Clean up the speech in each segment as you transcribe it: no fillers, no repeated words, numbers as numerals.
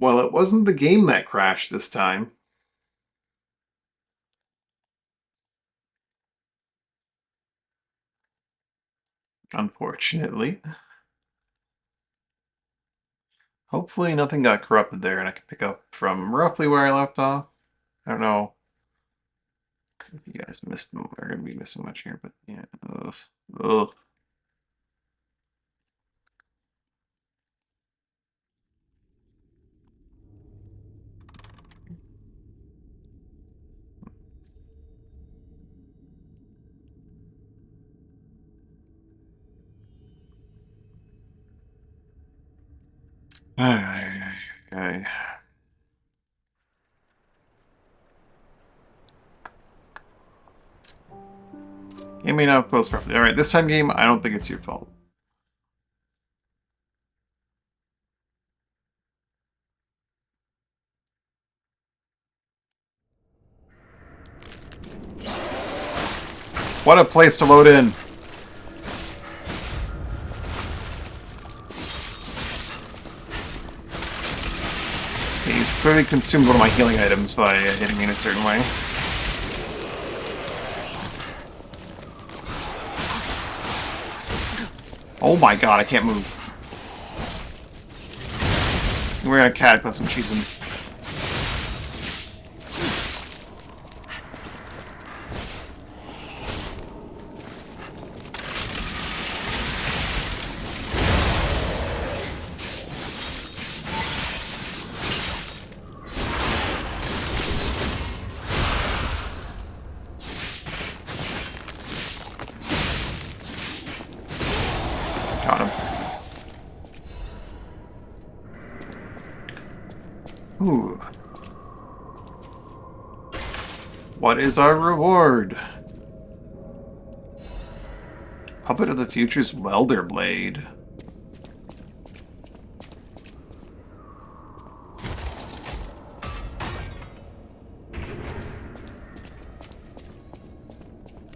Well, it wasn't the game that crashed this time. Unfortunately. Hopefully nothing got corrupted there and I can pick up from roughly where I left off. I don't know if you guys missed are going to be missing much here, but yeah. Ugh. Ugh. Okay. Game may not close properly. Alright, this time game, I don't think it's your fault. What a place to load in! He's clearly consumed one of my healing items by hitting me in a certain way. Oh my god, I can't move. We're gonna cataclysm cheese him. Got him. Ooh. What is our reward? Puppet of the Future's Welder Blade.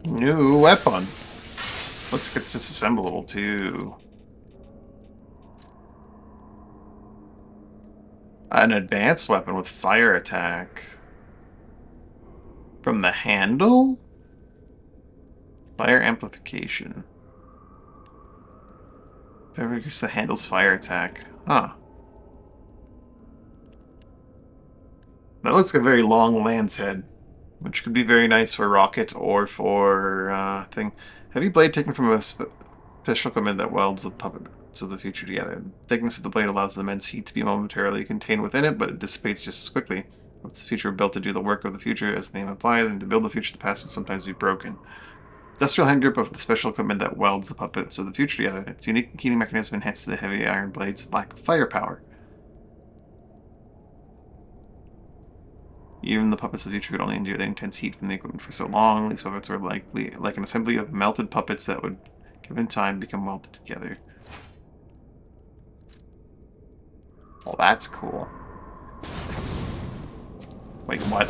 New weapon. Looks like it's disassemblable too. An advanced weapon with fire attack. From the handle? Fire amplification. Ever use the handle's fire attack. Huh. That looks like a very long lance head, which could be very nice for rocket or for thing. Heavy blade taken from a special equipment that welds the puppets of the future together. The thickness of the blade allows the immense heat to be momentarily contained within it, but it dissipates just as quickly. Puppets of the future are built to do the work of the future, as the name implies, and to build the future, the past will sometimes be broken. Industrial hand grip of the special equipment that welds the puppets of the future together. Its unique heating mechanism enhances the heavy iron blade's lack of firepower. Even the puppets of the future could only endure the intense heat from the equipment for so long. These puppets were likely like an assembly of melted puppets that would, given time, become welded together. Well, that's cool. Wait, what?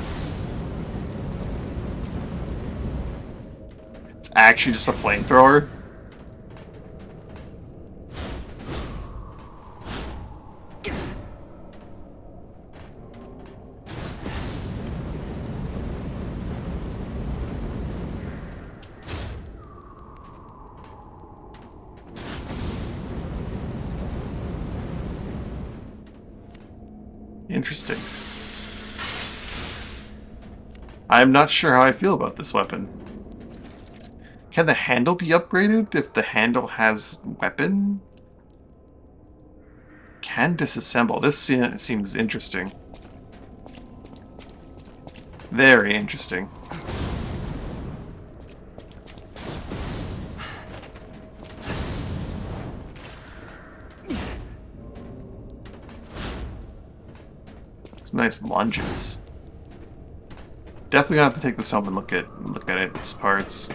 It's actually just a flamethrower? Interesting. I'm not sure how I feel about this weapon. Can the handle be upgraded if the handle has weapon? Can disassemble. This seems interesting. Very interesting. Some nice lunges. Definitely gonna have to take this home and look at its parts.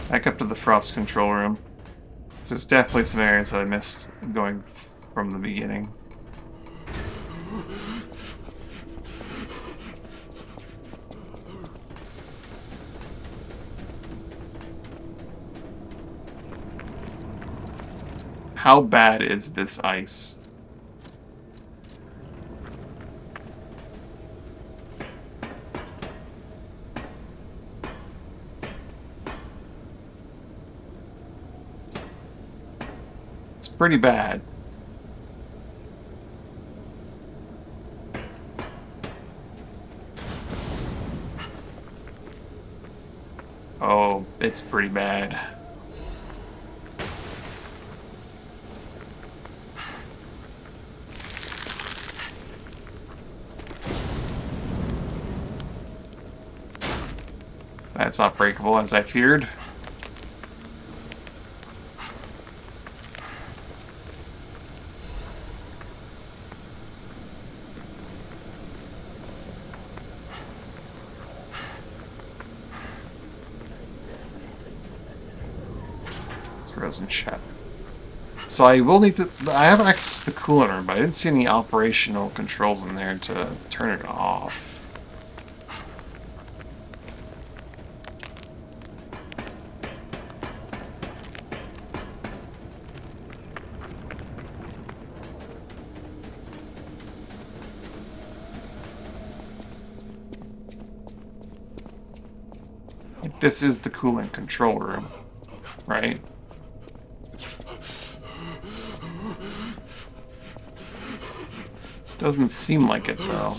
Back up to the Frost control room. So there's definitely some areas that I missed going from the beginning. How bad is this ice? It's pretty bad. Oh, it's pretty bad. That's not breakable as I feared. It's frozen shut. So I will need to... I have access to the coolant room, but I didn't see any operational controls in there to turn it off. This is the coolant control room, right? Doesn't seem like it, though.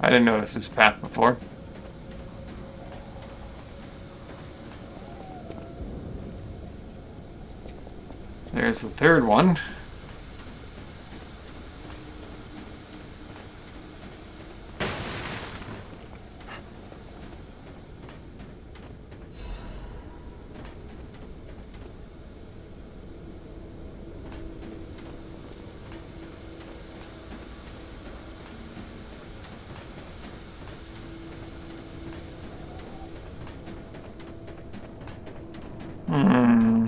I didn't notice this path before. There's the third one. Hmm.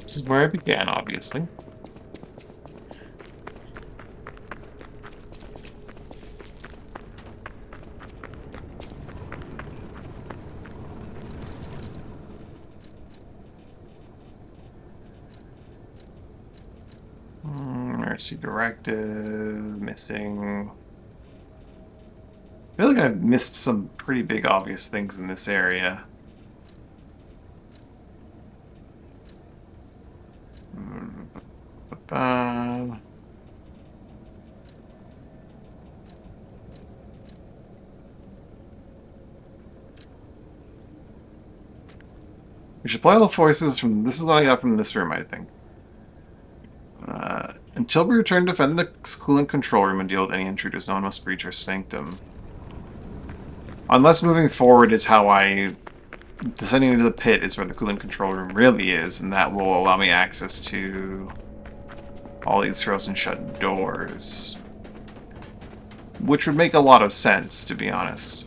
This is where I began, obviously. Mercy directive, missing. I feel like I've missed some pretty big obvious things in this area. We should apply all the forces from... This is what I got from this room, I think. Until we return, defend the coolant control room and deal with any intruders. No one must breach our sanctum. Unless moving forward is how I... Descending into the pit is where the coolant control room really is, and that will allow me access to all these frozen shut doors. Which would make a lot of sense, to be honest.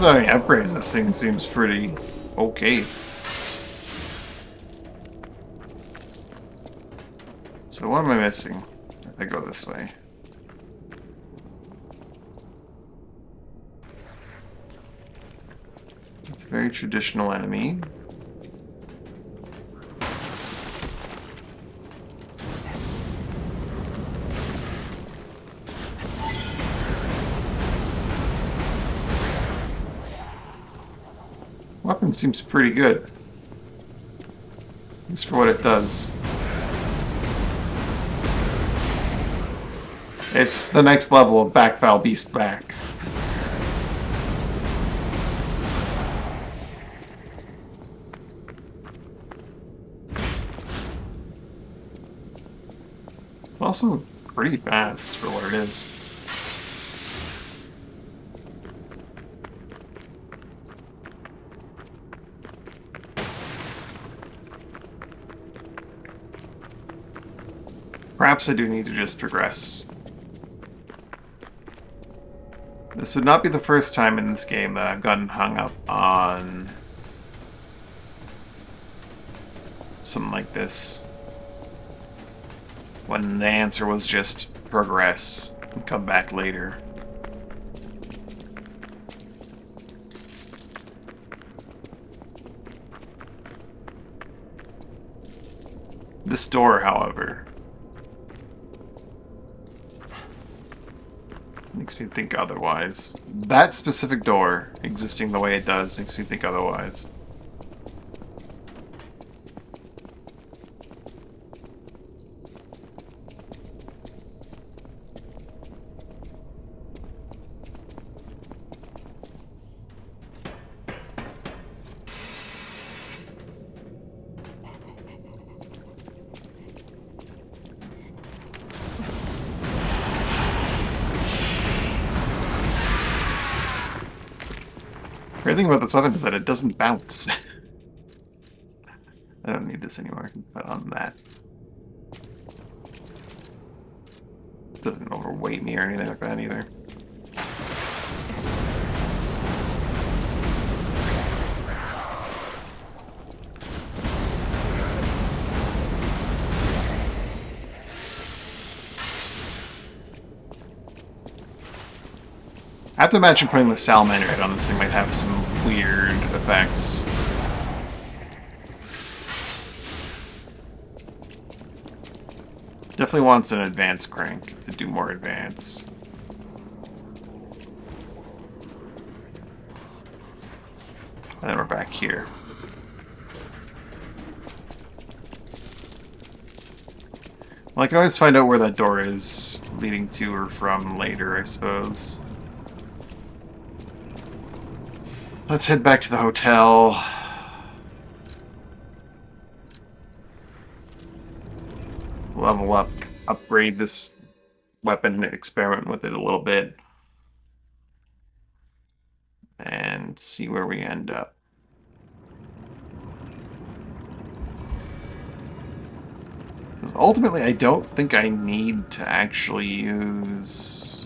without any upgrades, this thing seems pretty okay. So what am I missing if I go this way? It's a very traditional enemy. Weapon seems pretty good. At least for what it does. It's the next level of Backval Beast back. Also pretty fast for what it is. Perhaps I do need to just progress. This would not be the first time in this game that I've gotten hung up on something like this. When the answer was just progress and come back later. This door, however, makes me think otherwise. That specific door, existing the way it does, makes me think otherwise. The great thing about this weapon is that it doesn't bounce. I don't need this anymore. I can put on that. It doesn't overweight me or anything like that either. I have to imagine putting the salamander head on this thing might have some weird effects. Definitely wants an advanced crank to do more advance. And then we're back here. Well, I can always find out where that door is leading to or from later, I suppose. Let's head back to the hotel. Level up, upgrade this weapon, experiment with it a little bit. And see where we end up. Because ultimately, I don't think I need to actually use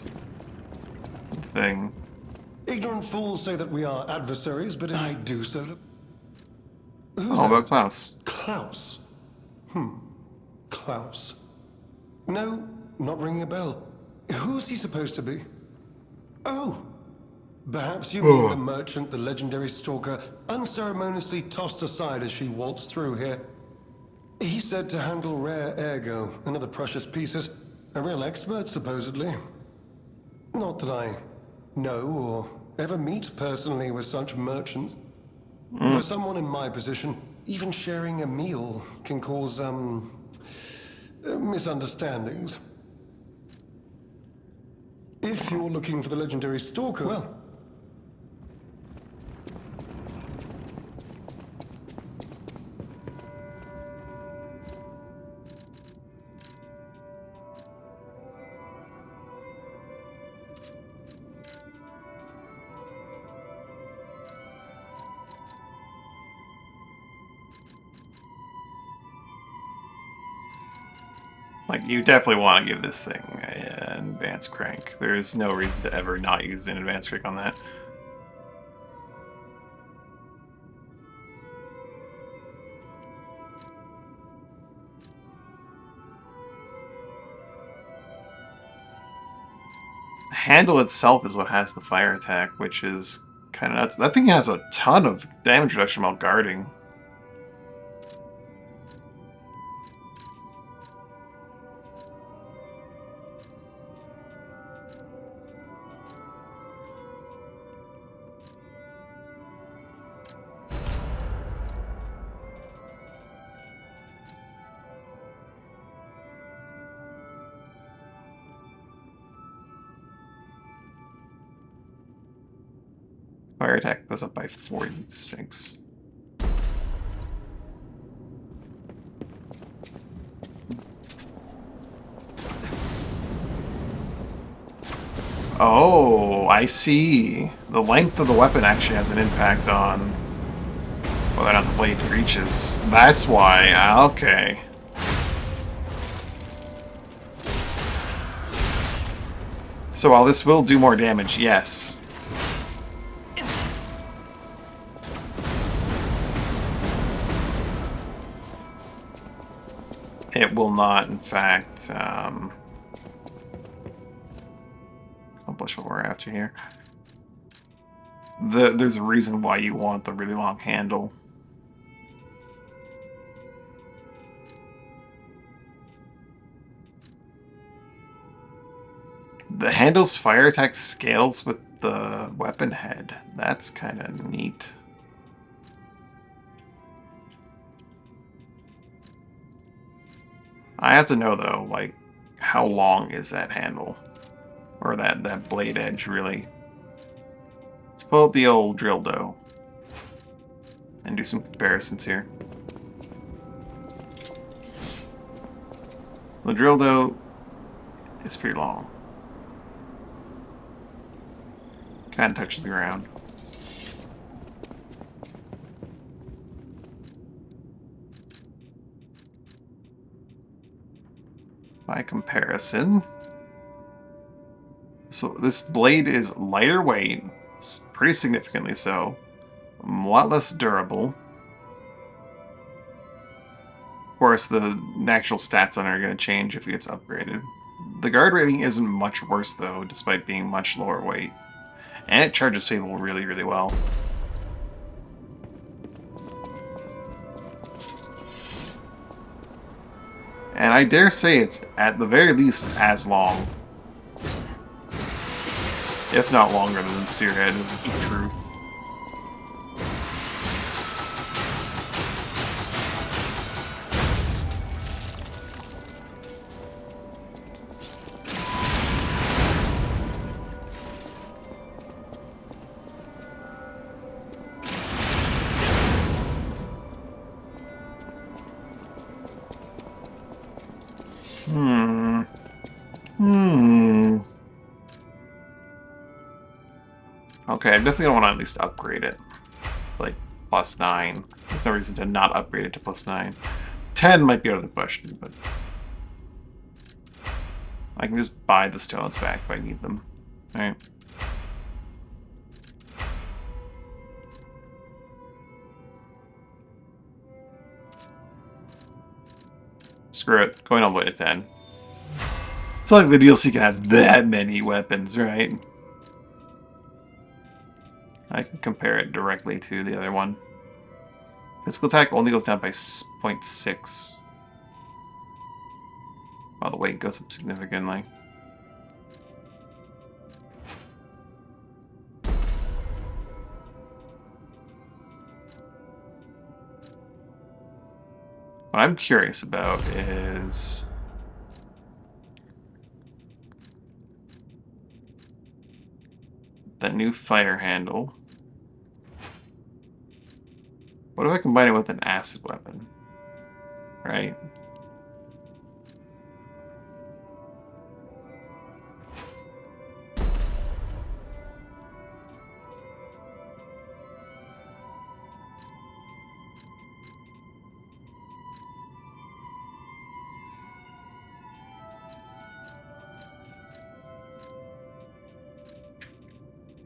the thing. Ignorant fools say that we are adversaries, but if I do so to... Who's about Klaus? Klaus? Klaus. No, not ringing a bell. Who's he supposed to be? Oh! Perhaps you mean the merchant the legendary stalker unceremoniously tossed aside as she waltzed through here. He said to handle rare ergo and other precious pieces. A real expert, supposedly. Not that I know or ever meet personally with such merchants. For someone in my position, even sharing a meal can cause, misunderstandings. If you're looking for the legendary stalker, well... Like, you definitely want to give this thing an advanced crank. There is no reason to ever not use an advanced crank on that. The handle itself is what has the fire attack, which is kind of nuts. That thing has a ton of damage reduction while guarding. Fire attack goes up by 46. Oh, I see. The length of the weapon actually has an impact on whether or not the blade reaches. That's why. Okay. So while this will do more damage, yes. It will not, in fact, accomplish what we're after here. There's a reason why you want the really long handle. The handle's fire attack scales with the weapon head. That's kind of neat. I have to know, though, like, how long is that handle? Or that blade edge, really? Let's pull up the old drill dough and do some comparisons here. The drill dough is pretty long. Kind of touches the ground. By comparison, so this blade is lighter weight, pretty significantly so, a lot less durable. Of course, the actual stats on it are going to change if it gets upgraded. The guard rating isn't much worse, though, despite being much lower weight. And it charges people really, really well. And I dare say it's, at the very least, as long. If not longer than Spearhead of Truth. Okay, I definitely want to at least upgrade it. Like, +9. There's no reason to not upgrade it to +9. 10 might be out of the question, but... I can just buy the stones back if I need them. Alright. Screw it. Going all the way to 10. It's not like the DLC can have that many weapons, right? I can compare it directly to the other one. Physical attack only goes down by 0.6. While the weight goes up significantly. What I'm curious about is... that new fire handle. What if I combine it with an acid weapon? Right?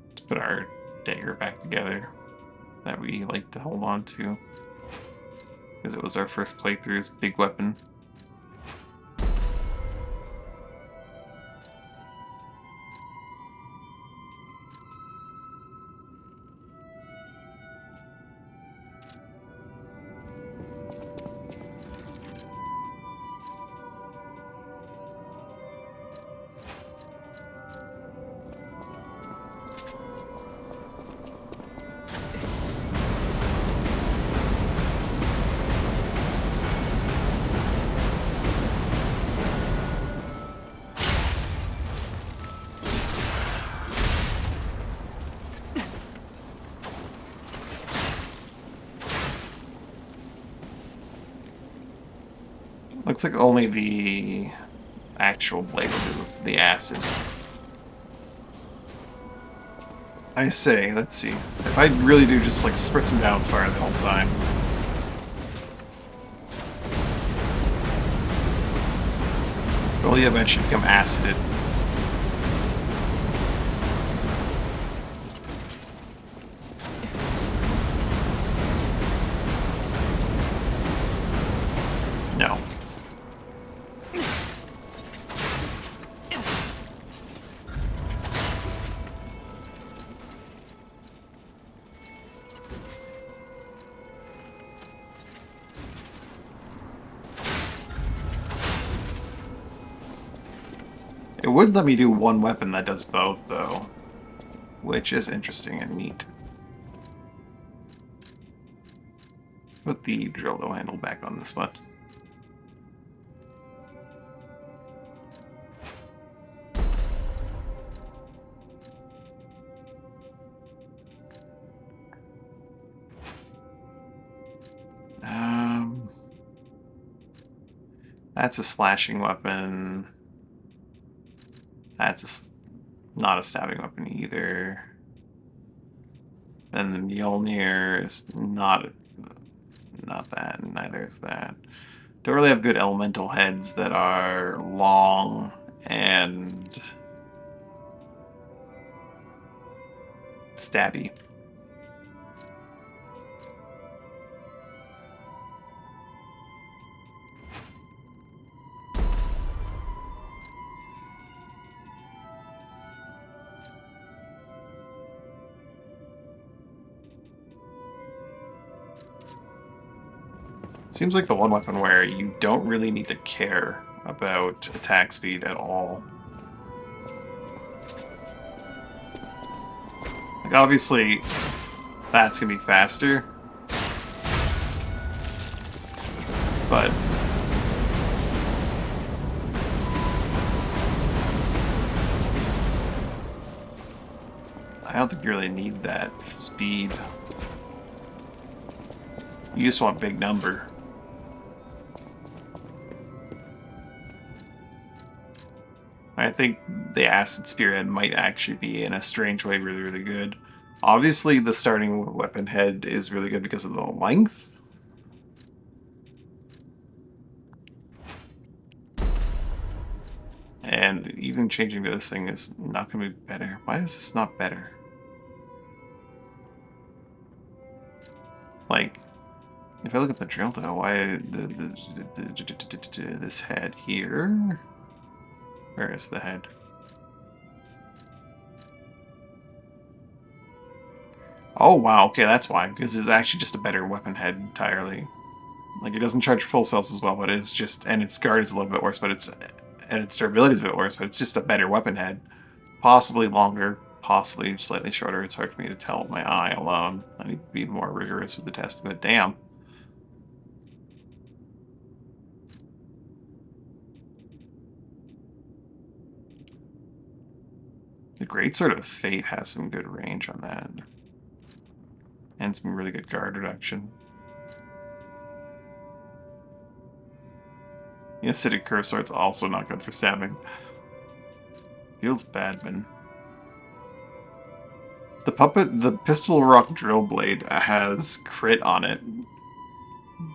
Let's put our dagger back together that we like to hold on to. Because it was our first playthrough's big weapon. Looks like only the actual blade will do the acid. I say, let's see. If I really do just like spritz him down fire the whole time. Will he eventually become acided? No. It would let me do one weapon that does both, though, which is interesting and neat. Put the drill handle back on this one. That's a slashing weapon. That's not a stabbing weapon either. And the Mjolnir is not that, and neither is that. Don't really have good elemental heads that are long and stabby. Seems like the one weapon where you don't really need to care about attack speed at all. Like, obviously, that's gonna be faster. But I don't think you really need that speed. You just want big number. I think the Acid Spearhead might actually be, in a strange way, really, really good. Obviously, the starting weapon head is really good because of the length. And even changing to this thing is not going to be better. Why is this not better? Like, if I look at the drill though, why this head here? Where is the head? Oh wow, okay, that's why. Because it's actually just a better weapon head entirely. Like, it doesn't charge full cells as well, but it's just, and its guard is a little bit worse, but and its durability is a bit worse, but it's just a better weapon head. Possibly longer, possibly slightly shorter. It's hard for me to tell with my eye alone. I need to be more rigorous with the testing, but damn. The Greatsword of Fate has some good range on that. And some really good guard reduction. The Acidic Curse Sword's also not good for stabbing. Feels bad, man. The Pistol Rock Drill Blade has crit on it,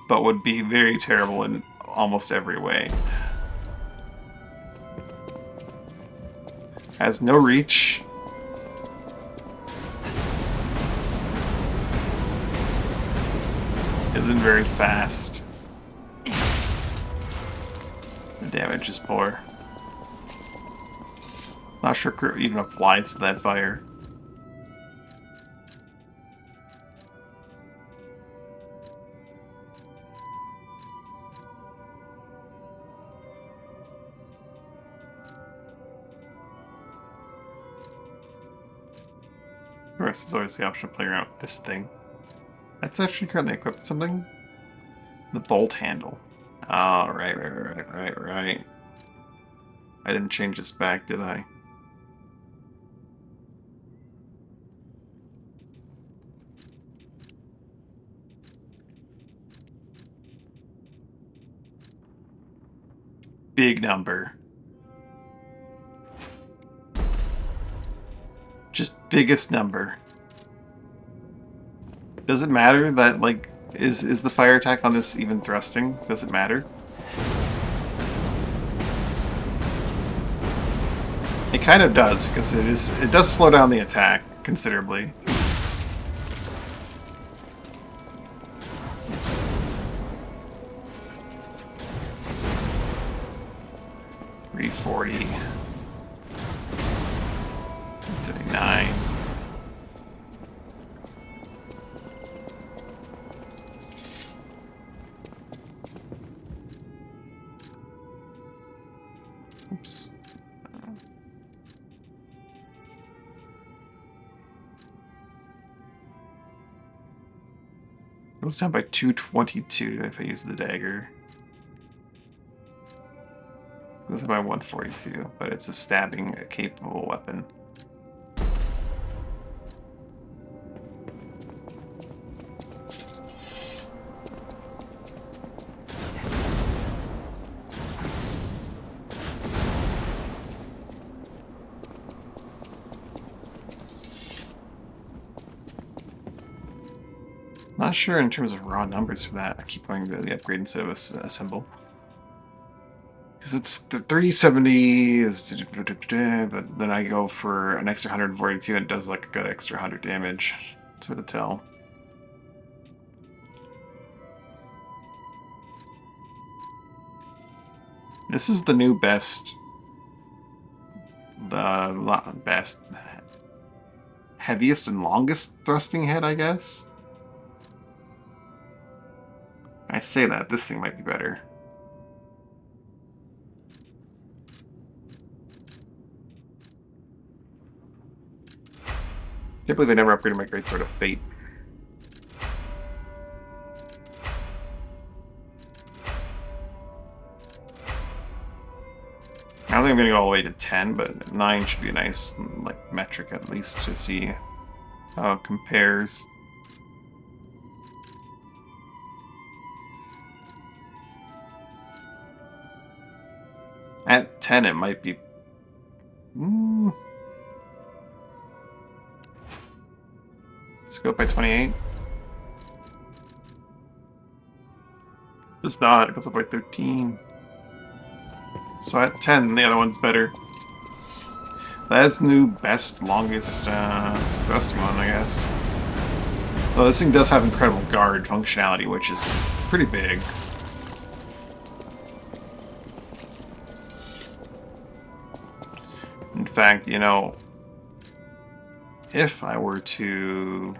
but would be very terrible in almost every way. Has no reach. Isn't very fast. The damage is poor. Not sure it even applies to that fire. Of course, there's always the option of playing around with this thing. That's actually currently equipped with something. The bolt handle. Oh, right. I didn't change this back, did I? big number. Just biggest number. Does it matter that, like, is the fire attack on this even thrusting? Does it matter? It kind of does, because it does slow down the attack considerably. $340. 79. Oops. It goes down by 222 if I use the dagger. It goes down by 142, but it's a stabbing capable weapon. Not sure in terms of raw numbers for that. I keep going to the upgrade instead of a symbol. Because it's the 370 is, but then I go for an extra 142 and it does like a good extra 100 damage. It's hard to tell. This is the new best, heaviest and longest thrusting head, I guess. I say that, this thing might be better. Can't believe I never upgraded my Greatsword of Fate. I don't think I'm going to go all the way to 10, but 9 should be a nice, like, metric at least to see how it compares. At 10, it might be... Let's go up by 28. It's not, it goes up by 13. So at 10, the other one's better. That's new best, longest thrusting one, I guess. Well, this thing does have incredible guard functionality, which is pretty big. In fact, you know, if I were to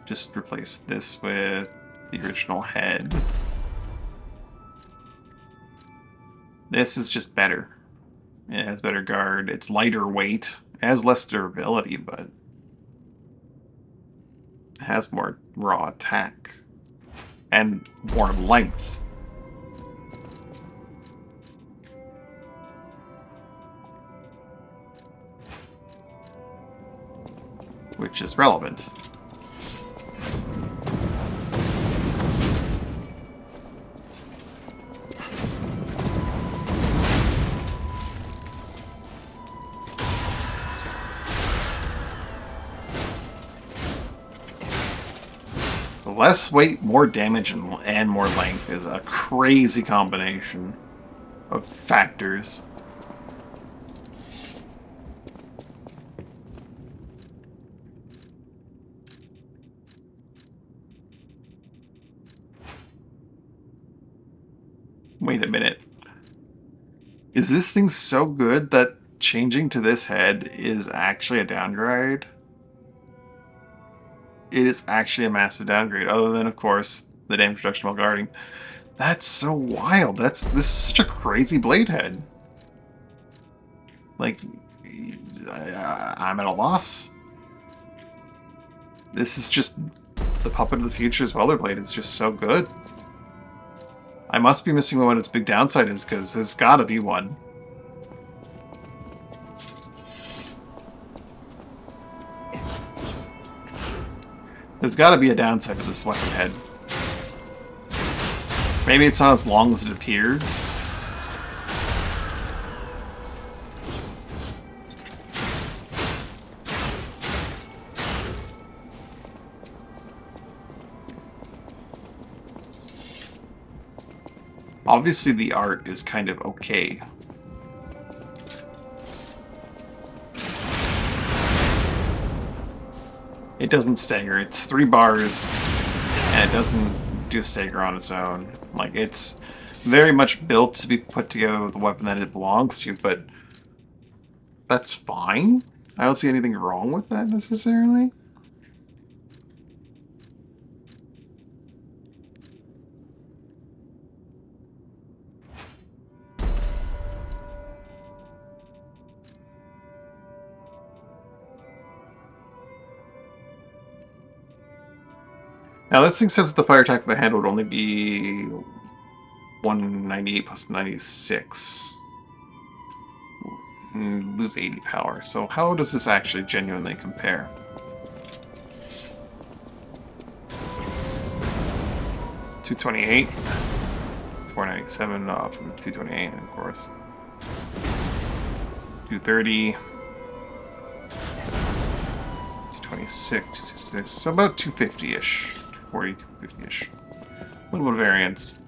just replace this with the original head, this is just better. It has better guard, it's lighter weight, it has less durability, but it has more raw attack and more length. Which is relevant. Less weight, more damage, and more length is a crazy combination of factors. Wait a minute. Is this thing so good that changing to this head is actually a downgrade? It is actually a massive downgrade, other than, of course, the damage reduction while guarding. That's so wild. This is such a crazy blade head. Like, I'm at a loss. This is just the Puppet of the Future's Welder Blade is just so good. I must be missing what its big downside is, because there's gotta be one. There's gotta be a downside to this weapon head. Maybe it's not as long as it appears. Obviously, the art is kind of okay. It doesn't stagger. It's 3 bars, and it doesn't do a stagger on its own. Like, it's very much built to be put together with the weapon that it belongs to, but that's fine. I don't see anything wrong with that, necessarily. Now, this thing says the fire attack of the hand would only be 198 plus 96. Lose 80 power. So how does this actually genuinely compare? $228, 497 off from 228, of course. 230, 226, 266. So about 250-ish, 240, 250-ish. A little bit of variance.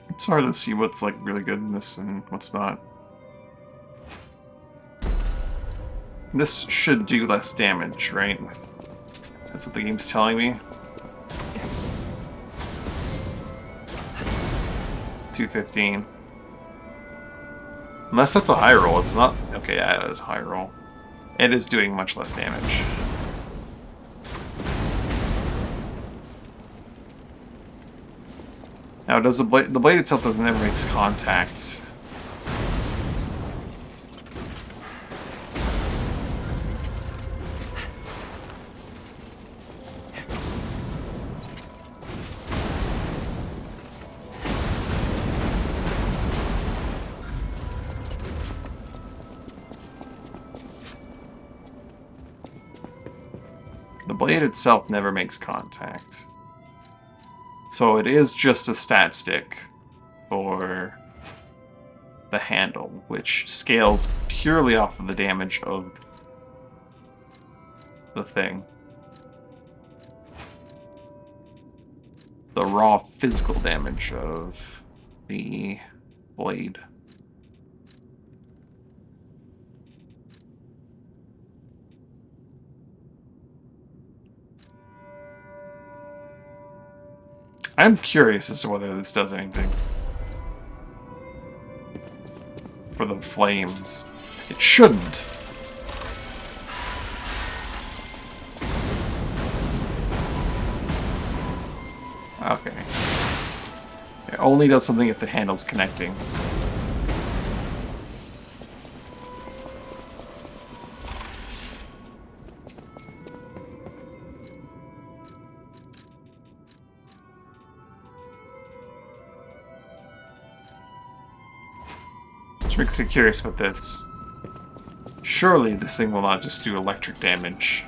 It's hard to see what's like really good in this and what's not. This should do less damage, right? That's what the game's telling me. 215. Unless that's a high roll, it's not. Okay, yeah, it is a high roll. It is doing much less damage. Now, does the blade itself doesn't ever make contact? The blade itself never makes contact. So it is just a stat stick for the handle, which scales purely off of the damage of the thing. The raw physical damage of the blade. I'm curious as to whether this does anything for the flames. It shouldn't. Okay. It only does something if the handle's connecting. Which makes me curious about this. Surely this thing will not just do electric damage.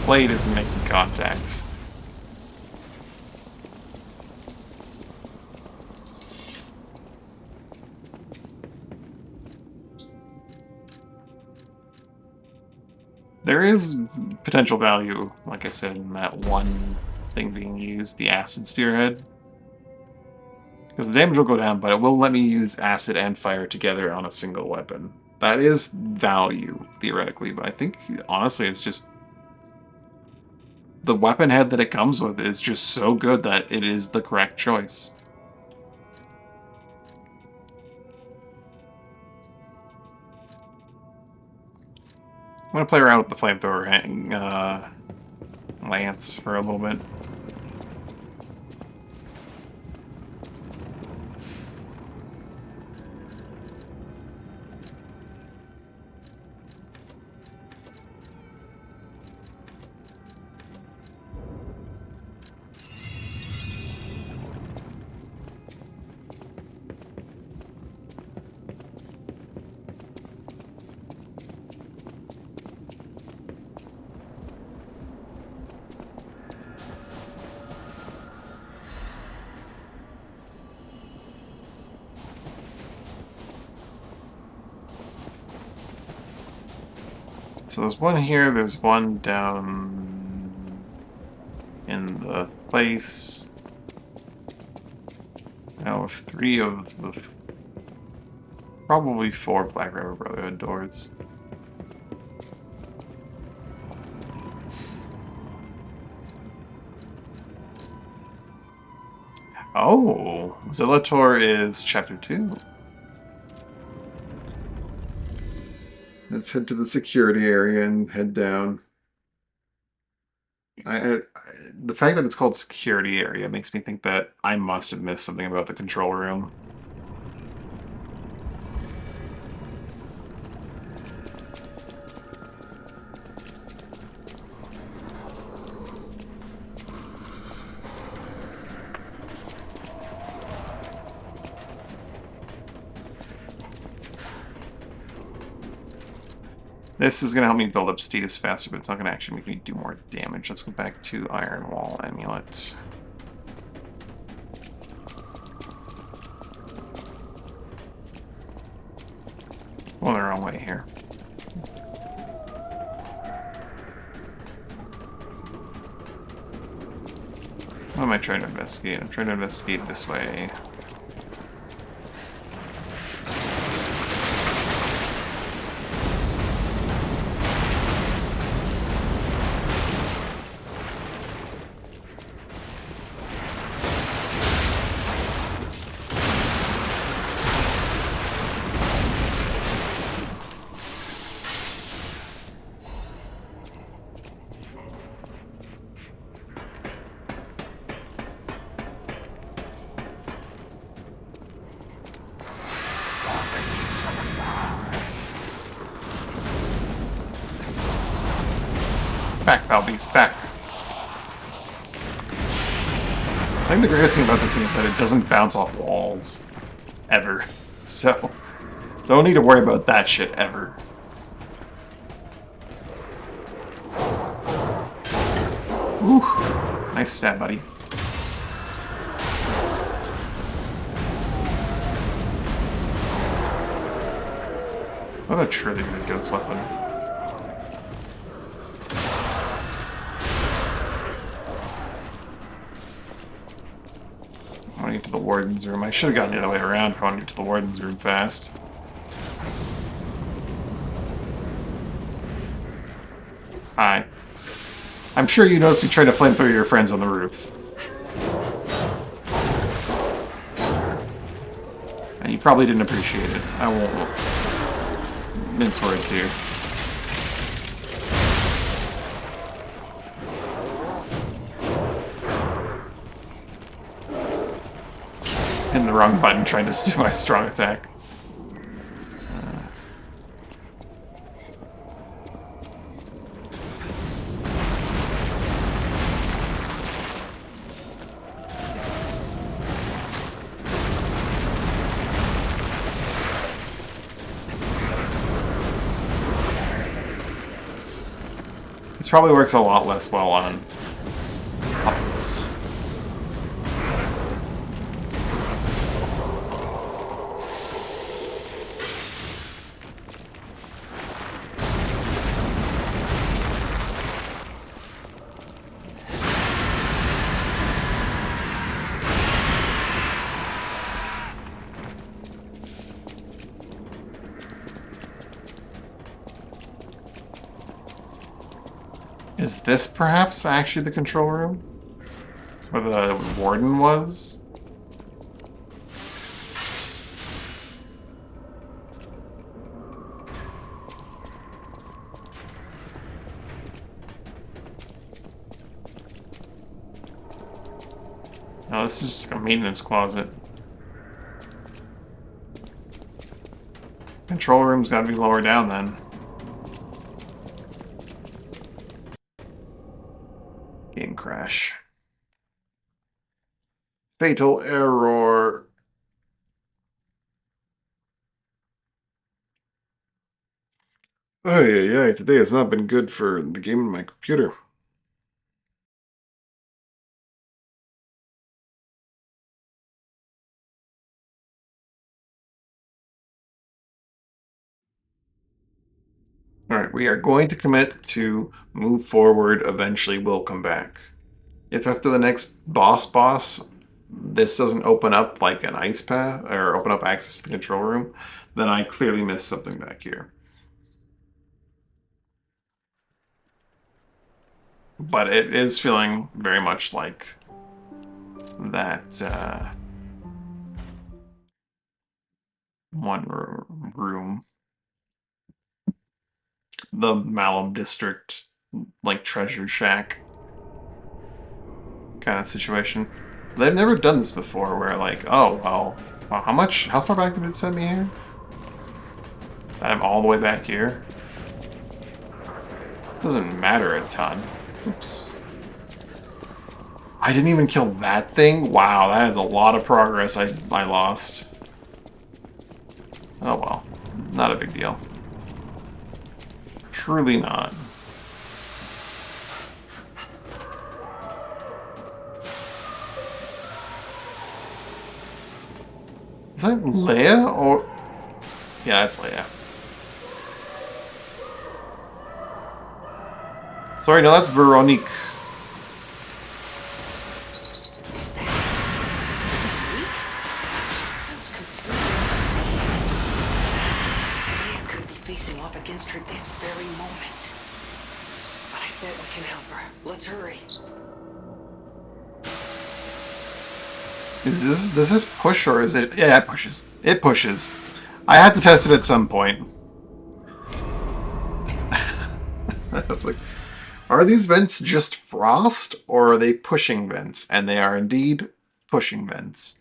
Blade isn't making contact. There is potential value, like I said, in that one thing being used, the acid spearhead. Because the damage will go down, but it will let me use acid and fire together on a single weapon. That is value, theoretically, but I think, honestly, it's just the weapon head that it comes with is just so good that it is the correct choice. I'm gonna play around with the flamethrower lance for a little bit. So there's one here, there's one down in the place. Now with 3 of the probably 4 Black River Brotherhood doors. Oh, Zillator is chapter 2. Let's head to the security area and head down. The fact that it's called security area makes me think that I must have missed something about the control room. This is going to help me build up status faster, but it's not going to actually make me do more damage. Let's go back to Iron Wall Amulet. Going the wrong way here. What am I trying to investigate? I'm trying to investigate this way. Back, Valbeast, back. I think the greatest thing about this thing is that it doesn't bounce off walls. Ever. So, don't need to worry about that shit ever. Ooh, nice stab, buddy. What a truly good ghost weapon. I want to get to the Warden's room. I should have gotten the other way around if I want to get to the Warden's room fast. Hi. I'm sure you noticed me trying to flame through your friends on the roof. And you probably didn't appreciate it. I won't mince words here. Hitting the wrong button trying to do my strong attack. This probably works a lot less well on puppets. Is this perhaps actually the control room? Where the Warden was? No, this is just like a maintenance closet. Control room's gotta be lower down then. Game crash. Fatal error. Oh yeah, today has not been good for the game on my computer. Alright, Alright, we are going to commit to move forward, eventually we'll come back. If after the next boss, this doesn't open up like an ice path, or open up access to the control room, then I clearly missed something back here. But it is feeling very much like that one room. The Malum District, like, treasure shack kind of situation. They've never done this before where, like, oh, well, how far back did it send me here? I'm all the way back here? Doesn't matter a ton. Oops. I didn't even kill that thing? Wow, that is a lot of progress I lost. Oh well, not a big deal. Truly not. Is that Leia or... Yeah, it's Leia. Sorry, no, that's Veronique. Leia could be facing off against her this very moment. But I bet we can help her. Let's hurry. Does this push or is it... Yeah, it pushes. It pushes. I had to test it at some point. I was like, are these vents just frost or are they pushing vents? And they are indeed pushing vents.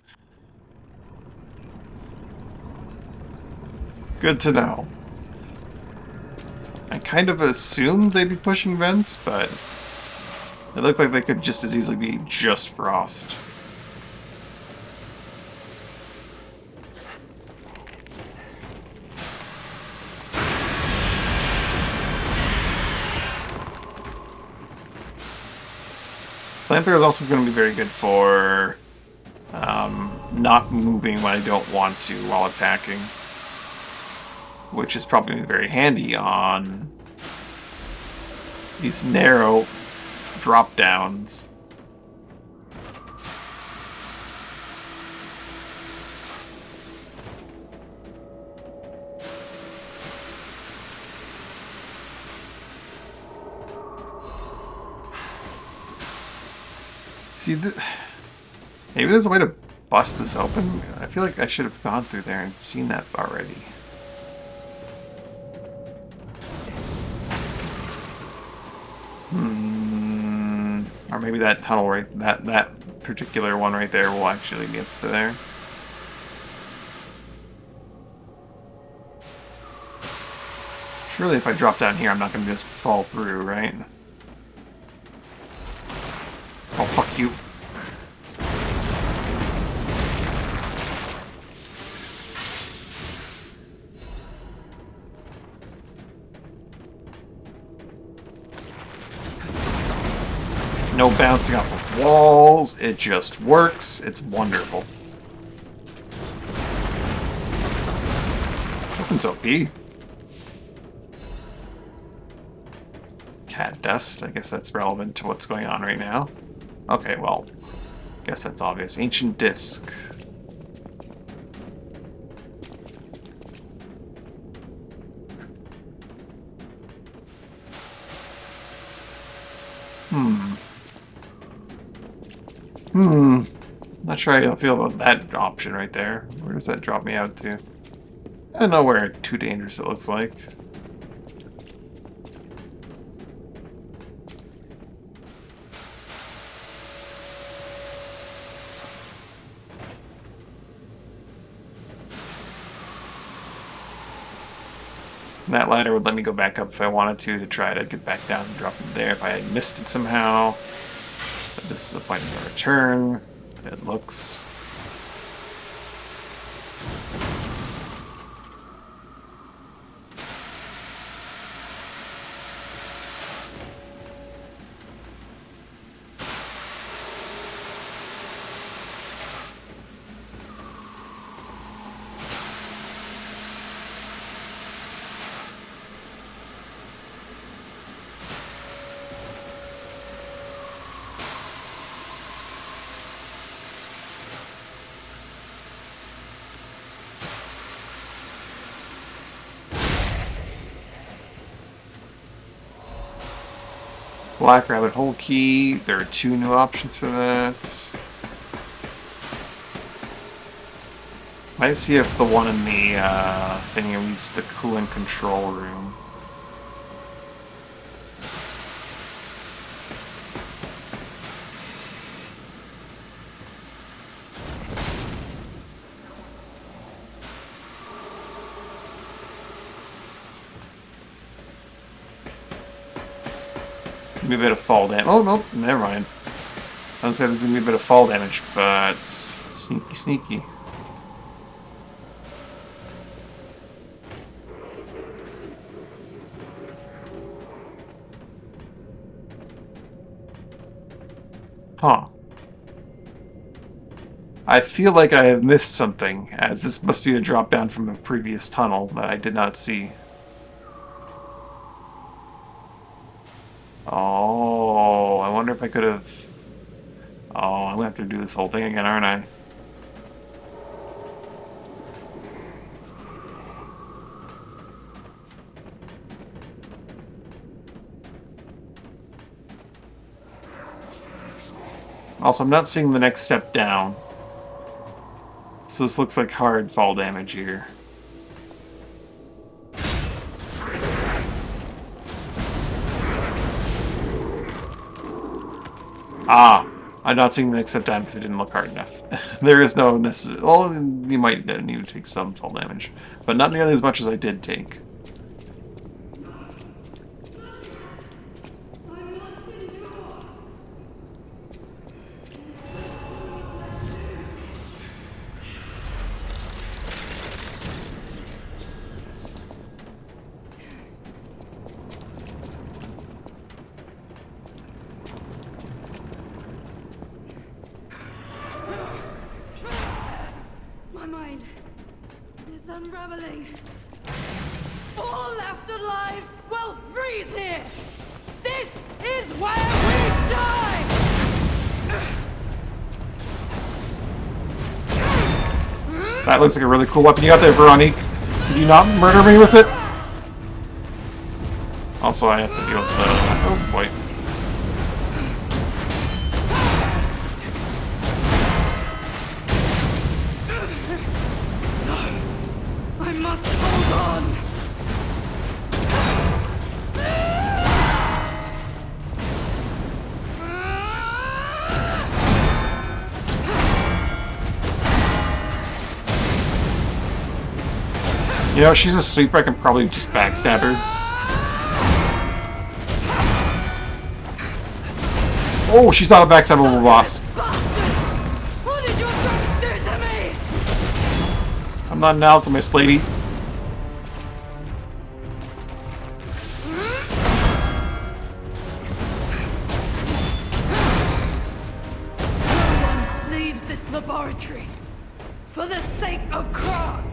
Good to know. I kind of assumed they'd be pushing vents, but it looked like they could just as easily be just frost. Flamethrower is also going to be very good for not moving when I don't want to while attacking, which is probably going to be very handy on these narrow drop downs. See, maybe there's a way to bust this open. I feel like I should have gone through there and seen that already. Or maybe that tunnel right, that particular one right there will actually get to there. Surely if I drop down here, I'm not going to just fall through, right? Oh, fuck you. No bouncing off of walls. It just works. It's wonderful. Weapons OP. Cat dust. I guess that's relevant to what's going on right now. Okay, well, guess that's obvious. Ancient disc. Not sure how I feel about that option right there. Where does that drop me out to? I don't know where too dangerous it looks like. That ladder would let me go back up if I wanted to try to get back down and drop it there if I had missed it somehow. But this is a point of no return. It looks. Black Rabbit Hole Key. There are 2 new options for that. Might see if the one in the thing leads to the coolant control room. Maybe a bit of fall damage. Oh, nope, never mind. I was saying there's gonna be a bit of fall damage, but sneaky, sneaky. Huh. I feel like I have missed something, as this must be a drop down from a previous tunnel that I did not see. Oh, I wonder if I could have... Oh, I'm gonna have to do this whole thing again, aren't I? Also, I'm not seeing the next step down. So this looks like hard fall damage here. Ah! I'm not seeing the next step down because it didn't look hard enough. There is no necessary... Well, you might need to take some fall damage. But not nearly as much as I did take. My mind is unraveling. All left alive will freeze here. This is where we die. That looks like a really cool weapon you got there, Veronique. Did you not murder me with it? Also, I have to deal with the... Oh, boy. I must hold on. You know, she's a sweeper. I can probably just backstab her. Oh, she's not a backstabbable boss. What did your son do to me? I'm not an alchemist, lady. No one leaves this laboratory for the sake of Krat.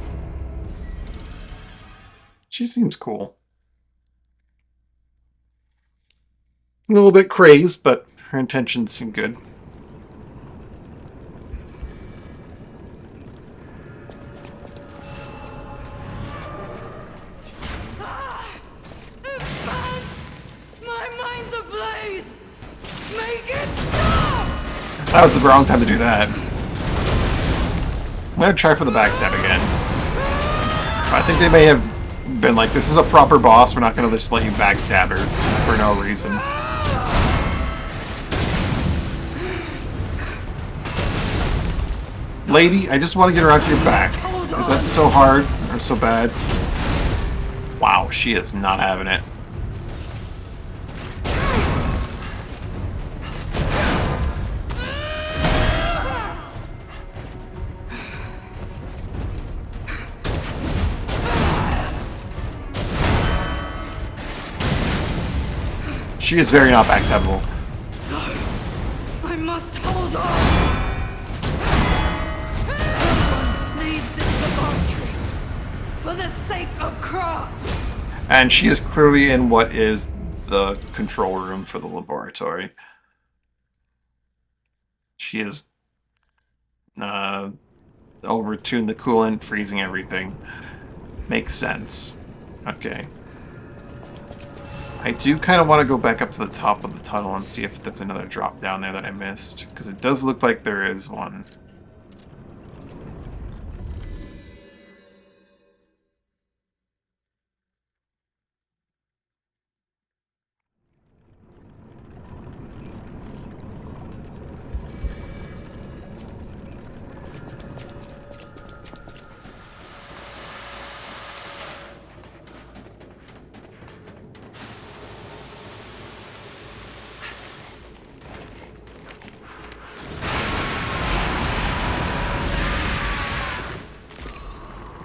She seems cool. A little bit crazed, but her intentions seem good. My mind's ablaze. Make it stop. That was the wrong time to do that. I'm gonna try for the backstab again. I think they may have been like, this is a proper boss, we're not gonna just let you backstab her for no reason. Lady, I just want to get her onto your back. Is that so hard or so bad? Wow, she is not having it. She is very not backstabbable. I must hold on. Leave this laboratory for the sake of Krat. And she is clearly in what is the control room for the laboratory. She is overtuned the coolant, freezing everything. Makes sense. Okay. I do kind of want to go back up to the top of the tunnel and see if there's another drop down there that I missed, because it does look like there is one.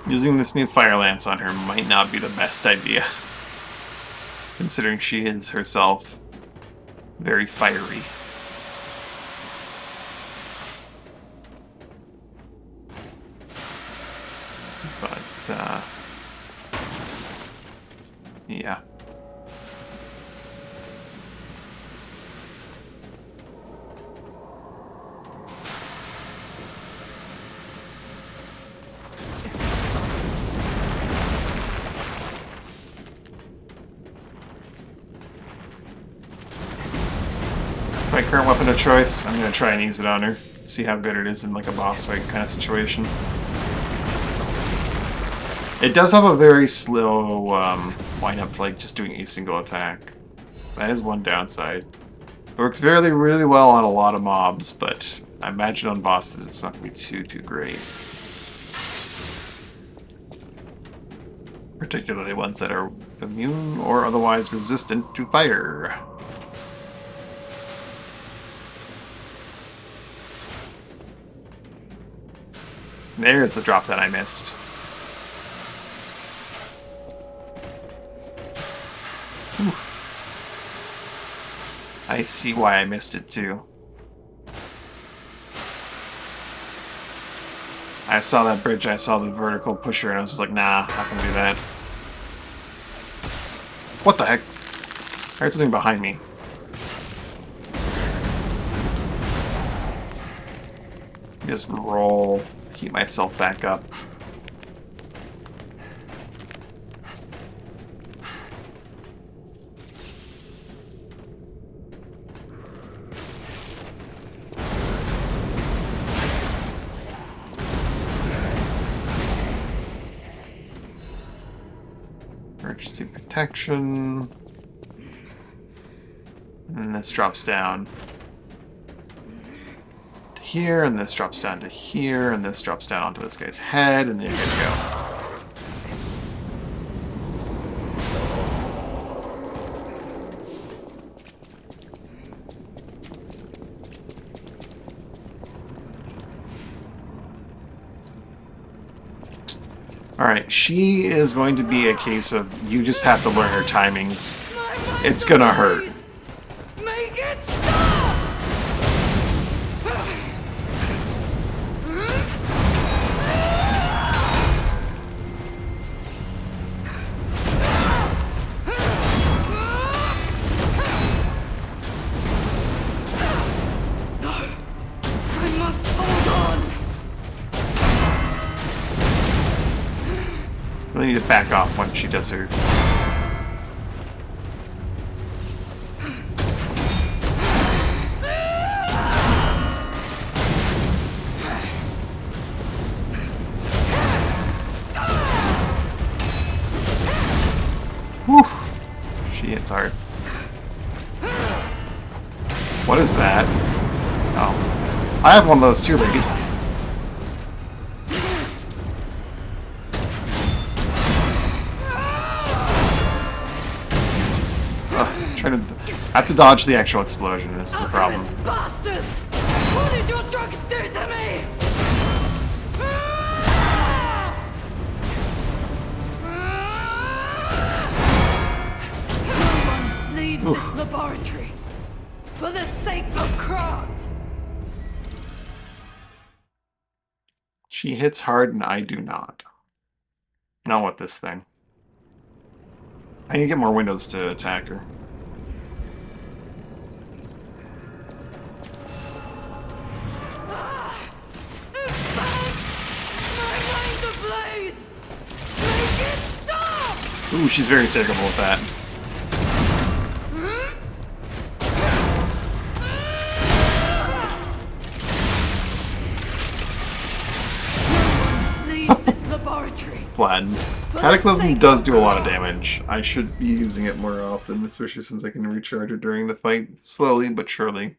Using this new fire lance on her might not be the best idea, considering she is herself very fiery. But, yeah. My current weapon of choice. I'm gonna try and use it on her. See how good it is in like a boss fight kind of situation. It does have a very slow wind up for like just doing a single attack. That is one downside. It works really well on a lot of mobs, but I imagine on bosses it's not gonna be too great. Particularly ones that are immune or otherwise resistant to fire. There's the drop that I missed. Whew. I see why I missed it too. I saw that bridge, I saw the vertical pusher, and I was just like, nah, not gonna do that. What the heck? I heard something behind me. Just roll. Keep myself back up. Emergency protection. And this drops down here, and this drops down to here, and this drops down onto this guy's head, and then you're good to go. Alright, she is going to be a case of you just have to learn her timings. It's gonna hurt. Make it stop! I must hold on. I need to back off when she does her. Whew. She hits hard. What is that? Oh. I have one of those too, lady. Trying to... I have to dodge the actual explosion, this is the problem. Bastards! What did your drugs do to me? Someone leave this laboratory for the sake of Krat. She hits hard and I do not. Not with this thing. I need to get more windows to attack her. Ooh, she's very sagable with that. flattened. Cataclysm does do a lot of damage. I should be using it more often, especially since I can recharge it during the fight, slowly but surely.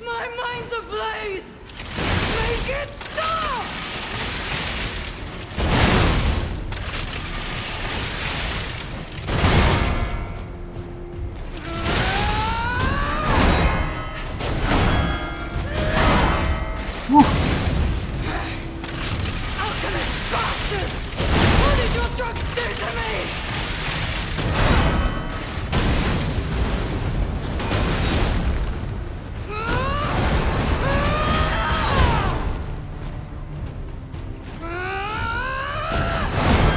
My mind's ablaze! Make it stop! Alchemist bastard! What did your drugs do to me?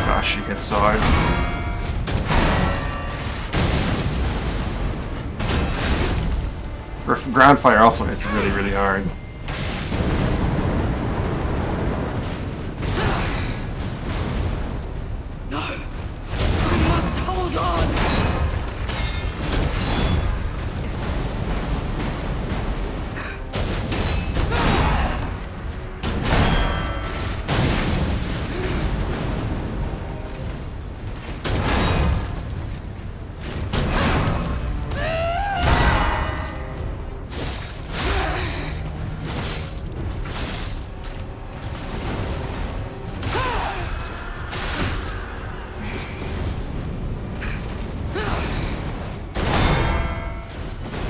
Gosh, she gets so hard. Ground fire also hits really, really hard. No! I must hold on!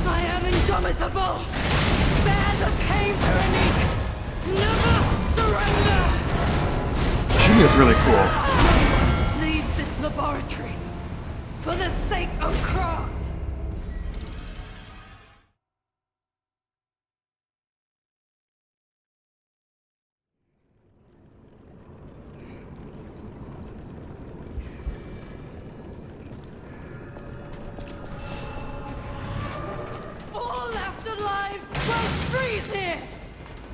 I am indomitable! Bear the pain, Veronique! Never surrender! She is really cool. Leave this laboratory for the sake of craft! All afterlives will freeze here!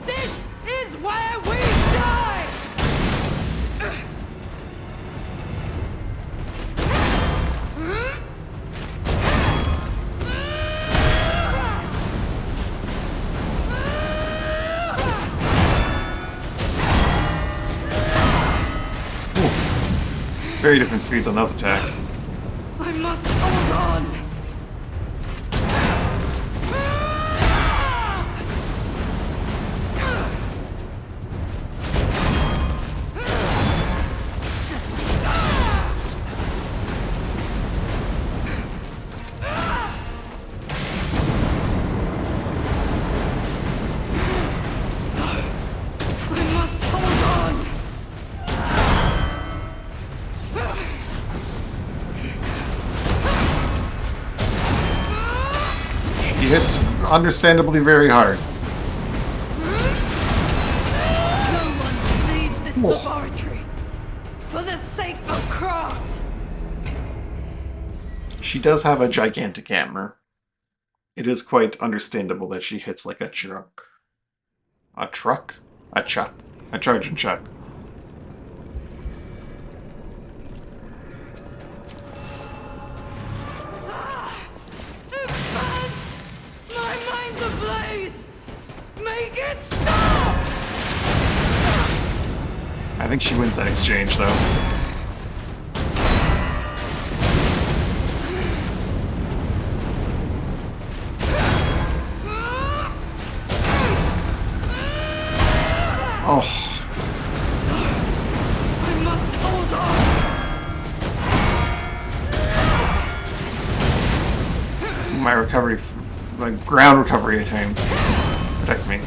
This is where we die! Very different speeds on those attacks. I must hold on! I must hold on! She hits understandably very hard. No one leaves this laboratory for the sake of craft! She does have a gigantic hammer. It is quite understandable that she hits like a truck. A truck? A chuck. A charging chuck. Advance! My mind's ablaze! Make it stop! I think she wins that exchange, though. Oh, I must hold on! my recovery, my ground recovery at times protect me.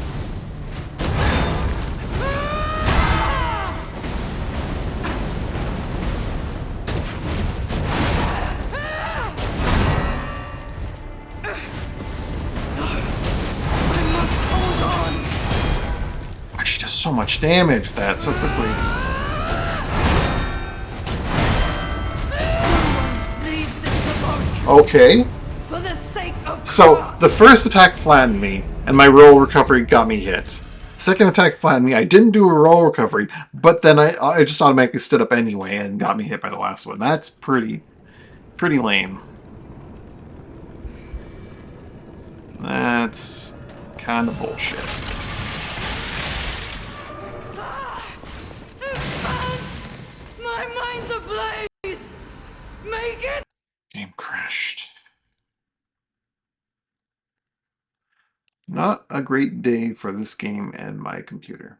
I must hold on! Wow, she does so much damage with that so quickly. Leave this laboratory Okay, for the sake of so craft! the first attack flattened me, and my roll recovery got me hit. Second attack flattened me. I didn't do a roll recovery, but then I just automatically stood up anyway and got me hit by the last one. That's pretty lame. That's kind of bullshit. My mind's ablaze! Make it! Game crashed. Not a great day for this game and my computer.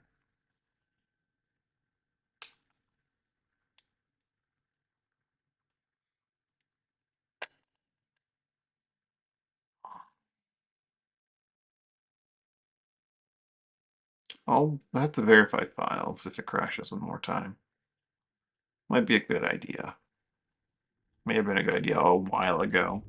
I'll have to verify files if it crashes one more time. Might be a good idea. May have been a good idea a while ago.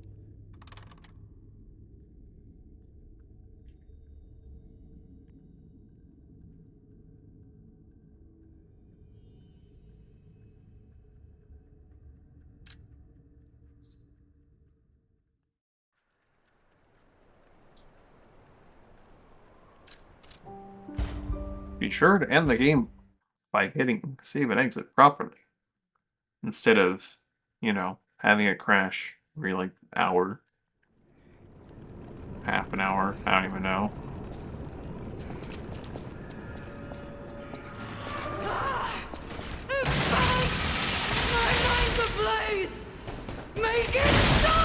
Be sure to end the game by hitting save and exit properly. Instead of, you know, having it crash every like hour. Half an hour, I don't even know. My mind's ablaze! Make it stop!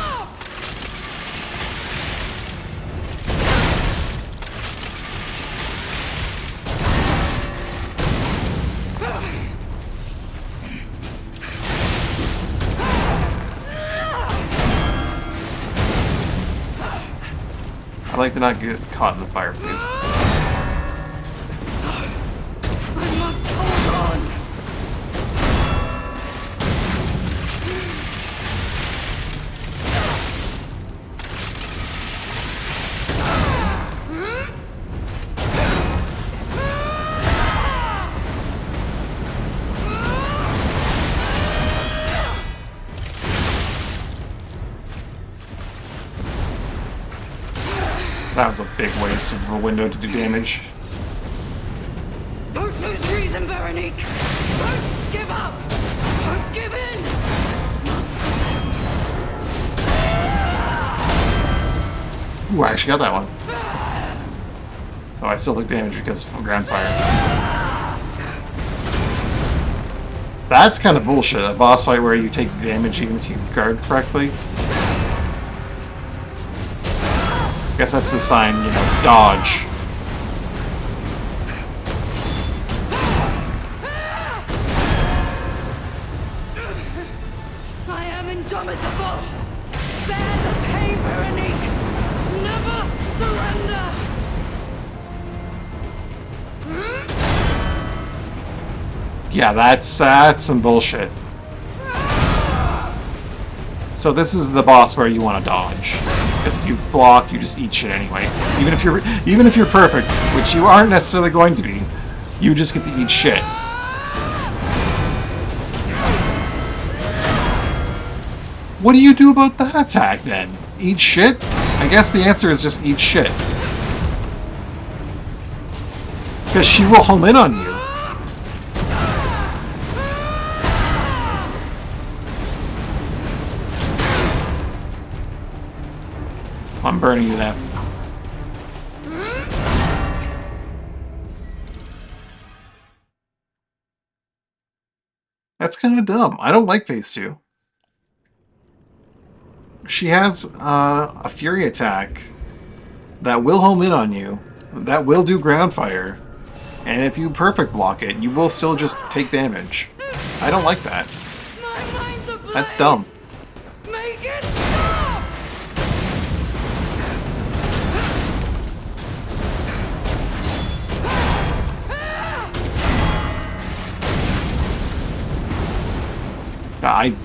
I like to not get caught in the fire, please. I must hold on! That was a big waste of a window to do damage. Don't lose reason, Veronique! Don't give up! Don't give in! Ooh, I actually got that one. Oh, I still took damage because of ground fire. That's kind of bullshit. A boss fight where you take damage even if you guard correctly. I guess that's the sign, you know, dodge. I am indomitable! Bear the pain, Veronique! Never surrender! Yeah, that's some bullshit. So this is the boss where you want to dodge. Because if you block, you just eat shit anyway. Even if you're perfect, which you aren't necessarily going to be, you just get to eat shit. What do you do about that attack then? Eat shit? I guess the answer is just eat shit. Because she will home in on you. I'm burning you to death. That's kind of dumb. I don't like Phase 2. She has a Fury attack that will home in on you, that will do ground fire, and if you perfect block it, you will still just take damage. I don't like that. My mind's ablaze! That's dumb. Make it stop!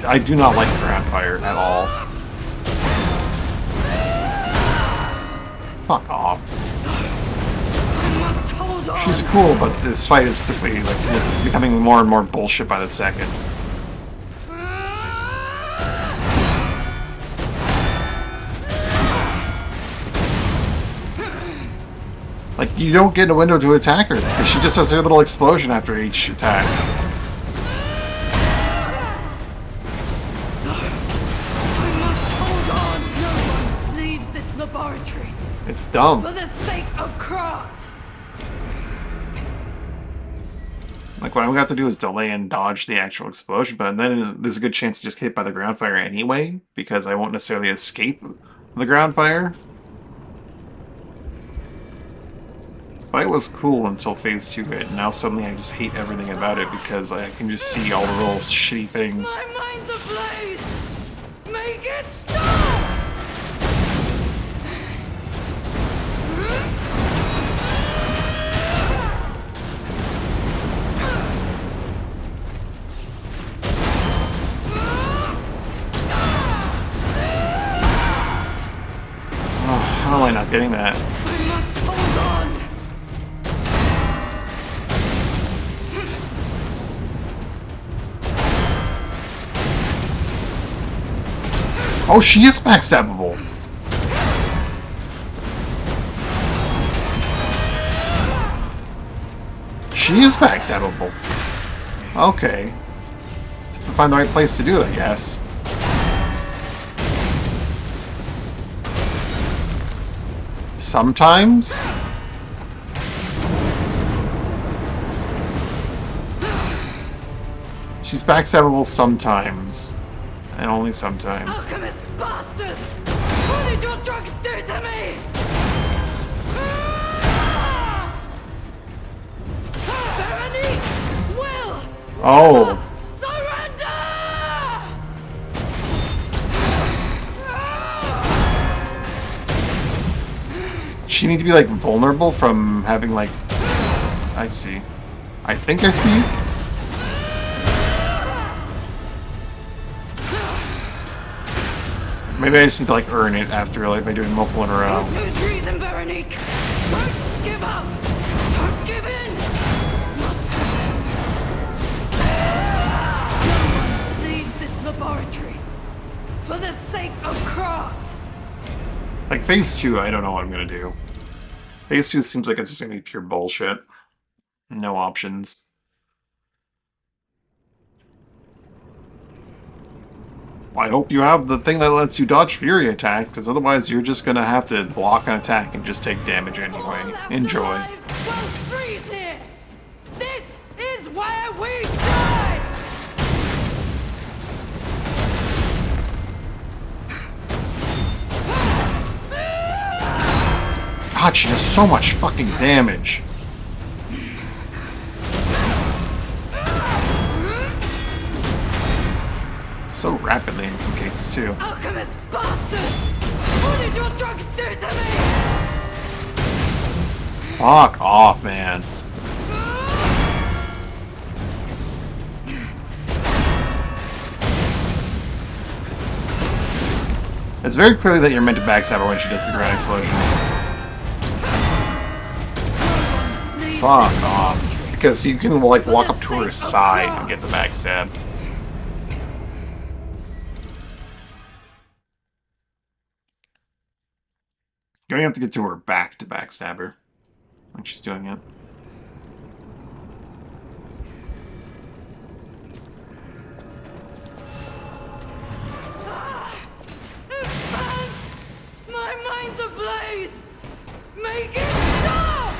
I do not like ground fire at all. Fuck off. I must hold on! She's cool, but this fight is quickly like becoming more and more bullshit by the second. Like, you don't get a window to attack her, because she just does her little explosion after each attack. We must hold on. No one leaves this laboratory. It's dumb. For the sake of Krat. Like, what I'm going to have to do is delay and dodge the actual explosion, but then there's a good chance to just get hit by the ground fire anyway, because I won't necessarily escape the ground fire. Fight was cool until Phase 2 hit, and now suddenly I just hate everything about it because I can just see all the little shitty things. My mind's ablaze. Make it stop. Oh, how am I not getting that? We must hold on. Oh, she is backstabbable! She is backstabbable. Okay. Just have to find the right place to do it, I guess. Sometimes? She's backstabbable sometimes. And only sometimes. Alchemist bastards! What did your drugs do to me? Veronique! Will! Oh. Surrender! She need to be like vulnerable from having like... I see. I think I see. Maybe I just need to like earn it after like by doing multiple in a row. Lose reason, Veronique! Don't give up! Don't give in! No one leaves this laboratory for the sake of Krat! Like Phase 2, I don't know what I'm gonna do. Phase 2 seems like it's just gonna be pure bullshit. No options. Well, I hope you have the thing that lets you dodge Fury attacks, because otherwise you're just gonna have to block an attack and just take damage anyway. Enjoy. Will freeze here! This is where we die! God, she does so much fucking damage. So rapidly in some cases, too. Alchemist bastard! What did your drugs do to me? Fuck off, man. It's very clearly that you're meant to backstab her when she does the ground explosion. Fuck off. Because you can, like, walk up to her side and get the backstab. You're gonna have to get to her back to backstab her when she's doing it. It burns! My mind's ablaze! Make it stop!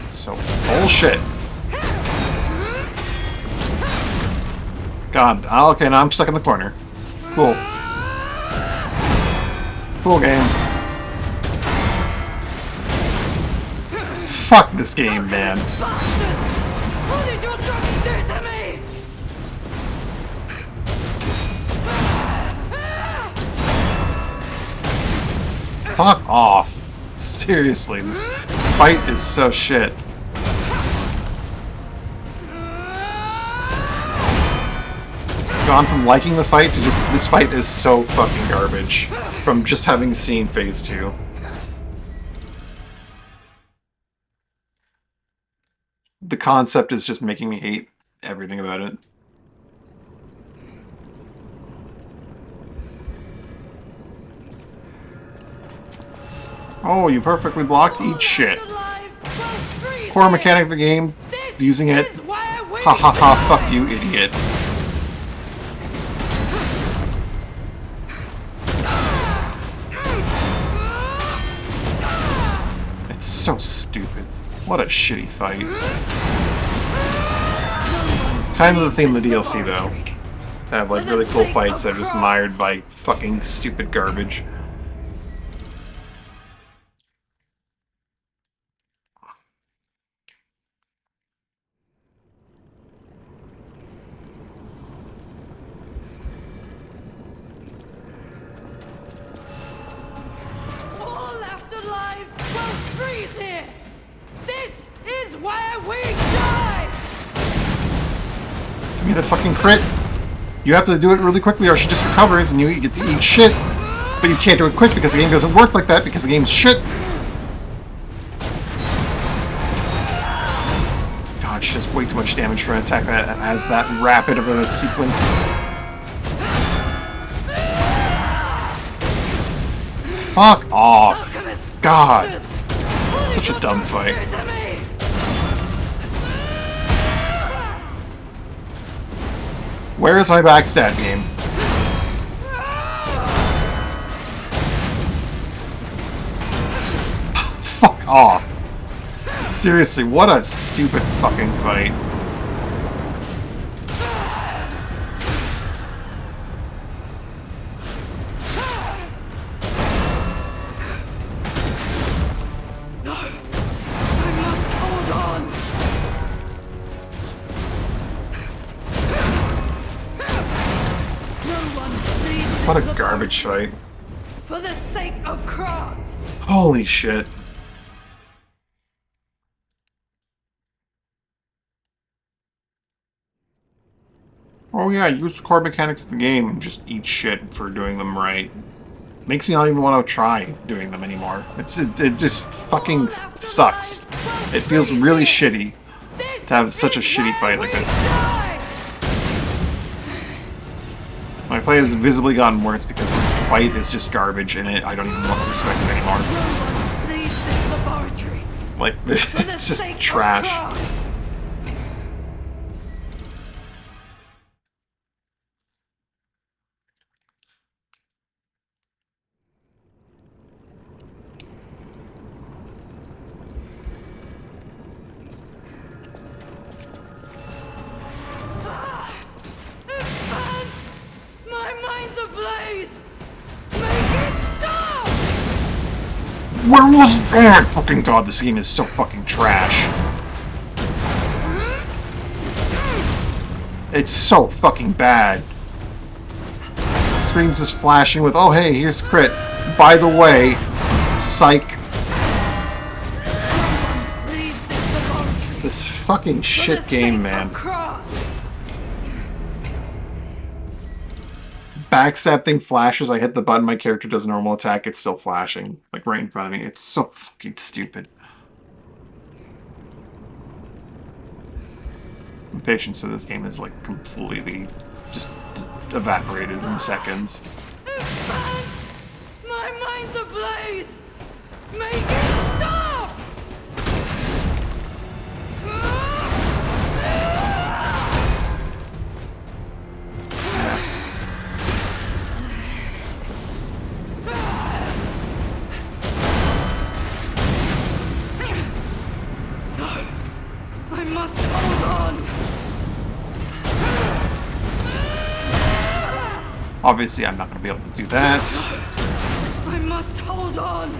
It's so bullshit. God, okay, now I'm stuck in the corner. Cool. Cool game. Fuck this game, man. Bastard! What did your drugs do to me? Fuck off. Seriously, this fight is so shit. Gone from liking the fight to just, this fight is so fucking garbage. From just having seen Phase 2. The concept is just making me hate everything about it. Oh, you perfectly blocked? Eat shit. Alive, well, freeze Core here. mechanic of the game. This Using it. is why I wait. Ha ha ha, fuck you, idiot. It's so stupid. What a shitty fight. Kind of the theme of the DLC, though. They have like really cool fights that are just mired by fucking stupid garbage. All afterlife, well, freeze here. This is why we die. Give me the fucking crit. You have to do it really quickly or she just recovers and you get to eat shit. But you can't do it quick because the game doesn't work like that because the game's shit. God, she does way too much damage for an attack that has that rapid of a sequence. Fuck off. God. Such a dumb fight. To me. Where is my backstab game? Fuck off. Seriously, what a stupid fucking fight. Hold on. No one bleeds What into a the garbage fight. for the sake of Krat. Holy shit. Oh yeah, use the core mechanics of the game and just eat shit for doing them right. Makes me not even want to try doing them anymore. It just fucking sucks. It feels really shitty to have such a shitty fight like this. My play has visibly gotten worse because this fight is just garbage and I don't even want to respect it anymore. Leave this laboratory Like, for the it's just sake of trash. Krat. My mind's ablaze! Make it stop! Where was... Oh my fucking god, this game is so fucking trash. It's so fucking bad. The screen's just flashing with, oh hey, here's crit. By the way, psych. Leave this laboratory This fucking for shit the game, sake man. of Krat. Backstab thing flashes, I hit the button, my character does a normal attack, it's still flashing. Like right in front of me. It's so fucking stupid. The patience in this game is like completely just evaporated in seconds. My mind's ablaze! Make it stop! I must hold on! Obviously, I'm not going to be able to do that. I must hold on!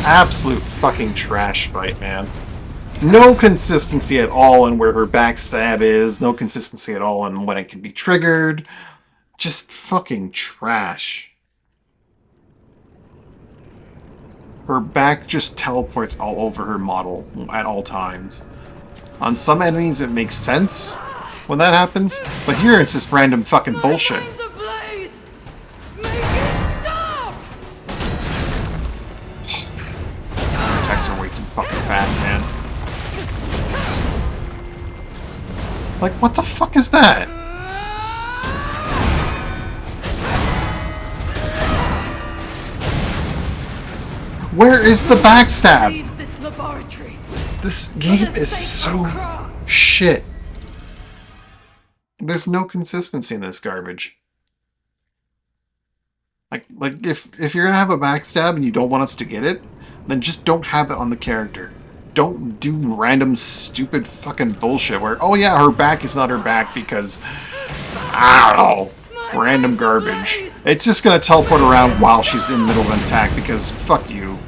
Absolute fucking trash fight, man. No consistency at all in where her backstab is. No consistency at all in when it can be triggered. Just fucking trash. Her back just teleports all over her model at all times. On some enemies it makes sense when that happens, but here it's just random fucking bullshit. My mind's ablaze! Make it stop! fucking fast, man. Like, what the fuck is that? Where is the backstab? Leave this laboratory. This game is so shit. There's no consistency in this garbage. Like if you're gonna have a backstab and you don't want us to get it, then just don't have it on the character. Don't do random stupid fucking bullshit where, oh yeah, her back is not her back because, I don't know, random garbage. It's just gonna teleport around while she's in the middle of an attack because fuck you.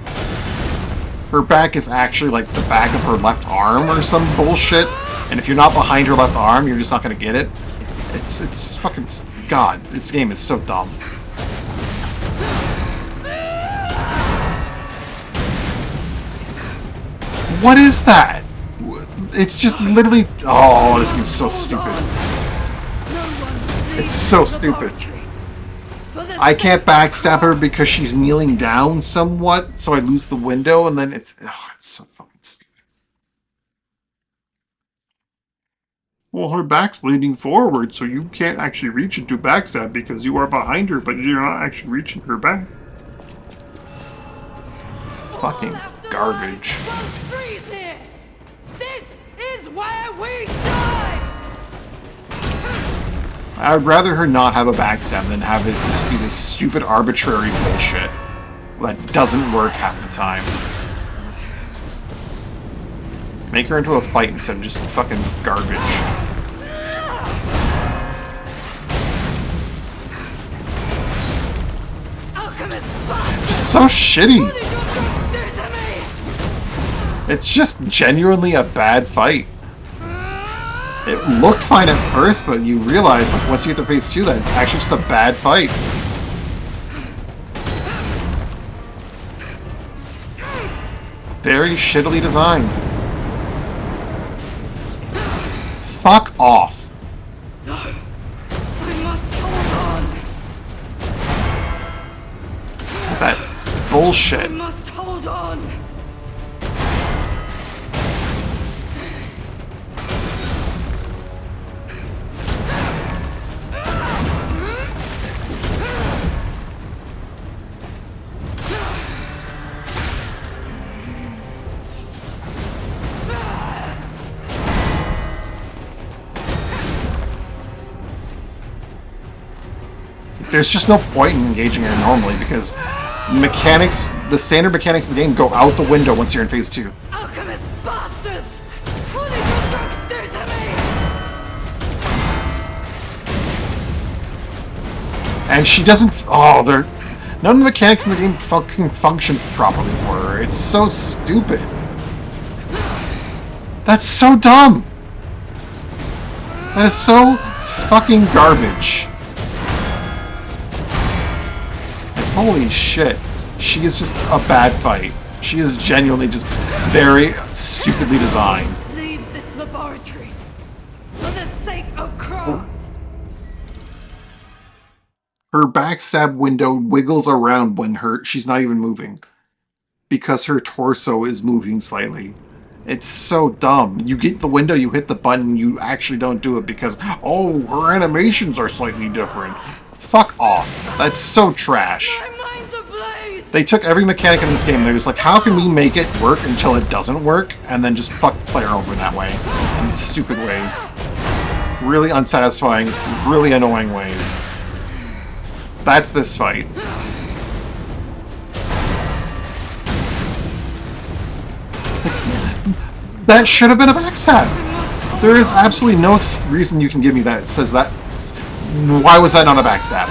Her back is actually like the back of her left arm or some bullshit, and if you're not behind her left arm, you're just not gonna get it. It's fucking, God, this game is so dumb. What is that? It's just literally... Oh, this game's so stupid. It's so stupid. I can't backstab her because she's kneeling down somewhat, so I lose the window, and then it's... Oh, it's so fucking stupid. Well, her back's leaning forward, so you can't actually reach into backstab because you are behind her, but you're not actually reaching her back. Fucking garbage. This is where we die. I would rather her not have a backstab than have it just be this stupid arbitrary bullshit that doesn't work half the time. Make her into a fight instead of just fucking garbage. Just so shitty. It's just genuinely a bad fight. It looked fine at first, but you realize, like, once you get to phase 2 that it's actually just a bad fight. Very shittily designed. Fuck off. No, I must hold on. That bullshit. I must hold on. There's just no point in engaging her normally because mechanics, the standard mechanics of the game go out the window once you're in phase 2. Alchemist bastards! What did your drugs do to me? And she doesn't. Oh, they're. None of the mechanics in the game fucking function properly for her. It's so stupid. That's so dumb. That is so fucking garbage. Holy shit. She is just a bad fight. She is genuinely just very stupidly designed. Leave this laboratory for the sake of Krat. Her backstab window wiggles around when she's not even moving. Because her torso is moving slightly. It's so dumb. You get the window, you hit the button, you actually don't do it because, oh, her animations are slightly different. Fuck off. That's so trash. My mind's ablaze. They took every mechanic in this game and they're just like, how can we make it work until it doesn't work? And then just fuck the player over in that way. In stupid ways. Really unsatisfying, really annoying ways. That's this fight. That should have been a backstab. There is absolutely no reason you can give me that says that. Why was that not a backstab?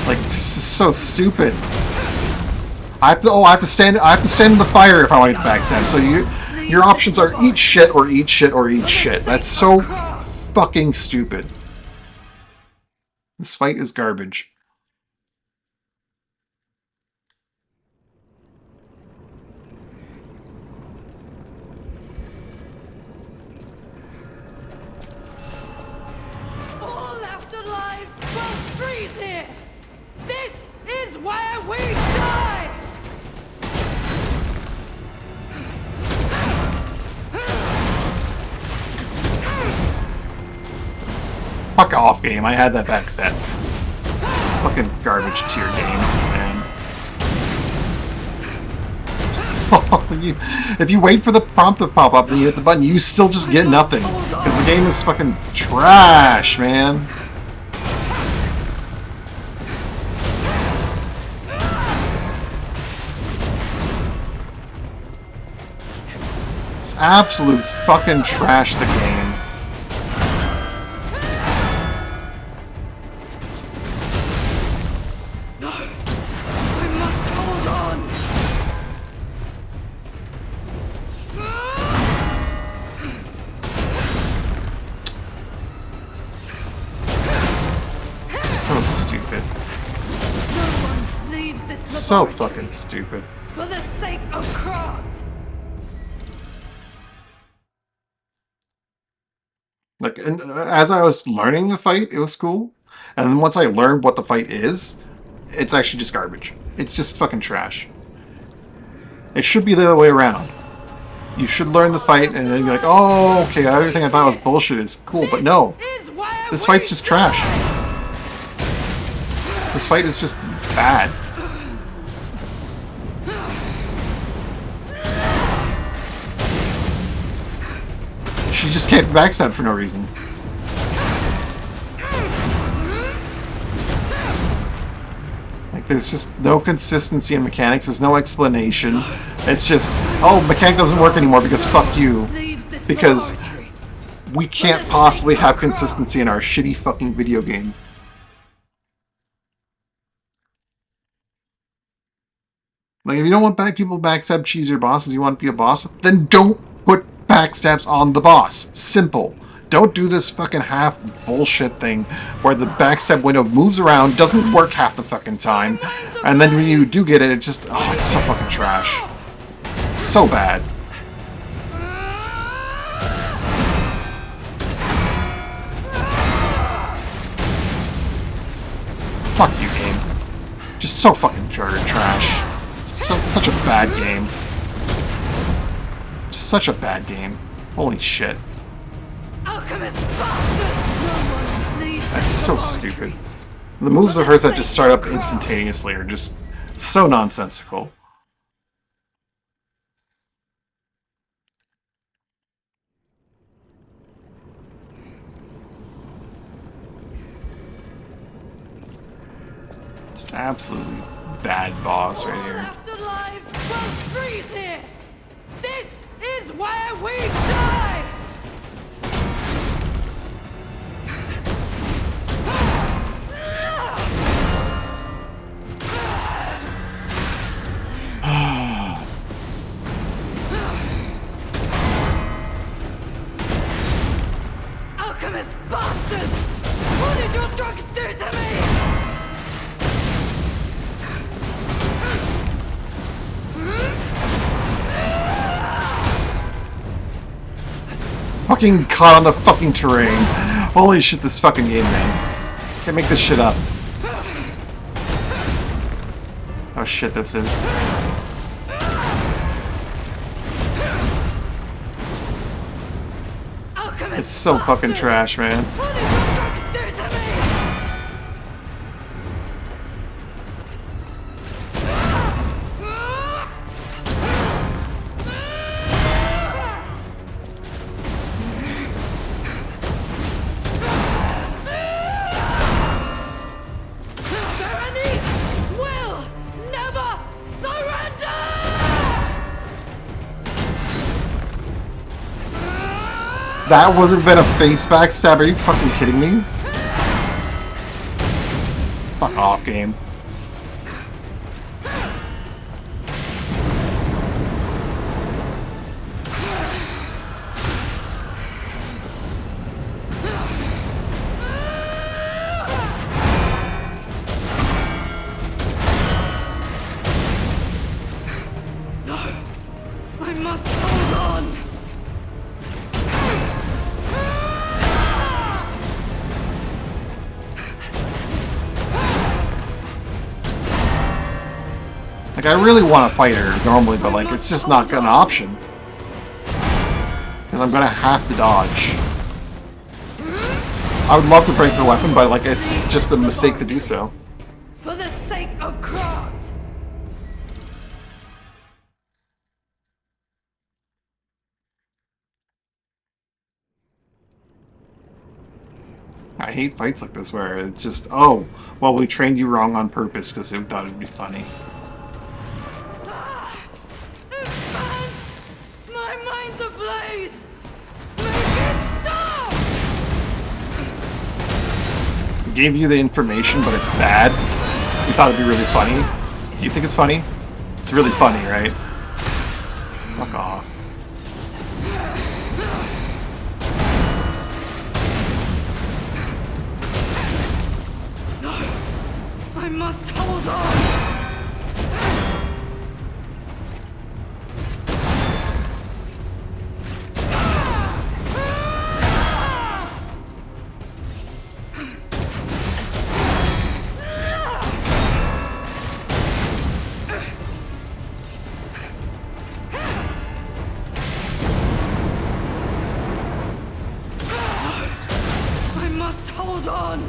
Like, this is so stupid. I have to stand in the fire if I want to get the backstab. So your options are eat shit or eat shit or eat shit. That's so fucking stupid. This fight is garbage. All afterlife will freeze here. This is where we die. Fuck off, game. I had that backstab. Fucking garbage tier game, man. If you wait for the prompt to pop up and you hit the button, you still just get nothing. Because the game is fucking trash, man. It's absolute fucking trash, the game. So stupid. So fucking stupid. For the sake of Krat. Like, and as I was learning the fight, it was cool. And then once I learned what the fight is, it's actually just garbage. It's just fucking trash. It should be the other way around. You should learn the fight and then be like, oh, okay, everything I thought was bullshit is cool. But no, this fight's just trash. This fight is just bad. She just can't backstab for no reason. Like, there's just no consistency in mechanics. There's no explanation. It's just, oh, mechanic doesn't work anymore because fuck you. Because we can't possibly have consistency in our shitty fucking video game. Like, if you don't want people to backstab cheese your bosses, you want to be a boss, then don't put backstabs on the boss. Simple. Don't do this fucking half bullshit thing where the backstab window moves around, doesn't work half the fucking time, and then when you do get it, it just, oh, it's so fucking trash. It's so bad. Fuck you, game. Just so fucking trash. Such a bad game. Such a bad game. Holy shit. That's so stupid. The moves of hers that just start up instantaneously are just so nonsensical. It's an absolutely bad boss right here. Afterlife will freeze here. This is where we die. Alchemist bastard! What did your drugs do to me? Fucking caught on the fucking terrain. Holy shit, this fucking game, man. Can't make this shit up. Oh shit, this is. It's so fucking trash, man. What did your drugs do to me? Serenity will never surrender! That wasn't been a face backstab. Are you fucking kidding me? Fuck off, game. I must hold on! Like, I really want to fight her normally, but like, it's just not an option. Because I'm gonna have to dodge. I would love to break the weapon, but like it's just a mistake to do so. For the sake of Krat! I hate fights like this where it's just, oh, well, we trained you wrong on purpose because we thought it'd be funny. Man, my mind's ablaze! Make it stop! We gave you the information, but it's bad. You thought it'd be really funny. You think it's funny? It's really funny, right? Fuck off. I must hold on! I must hold on!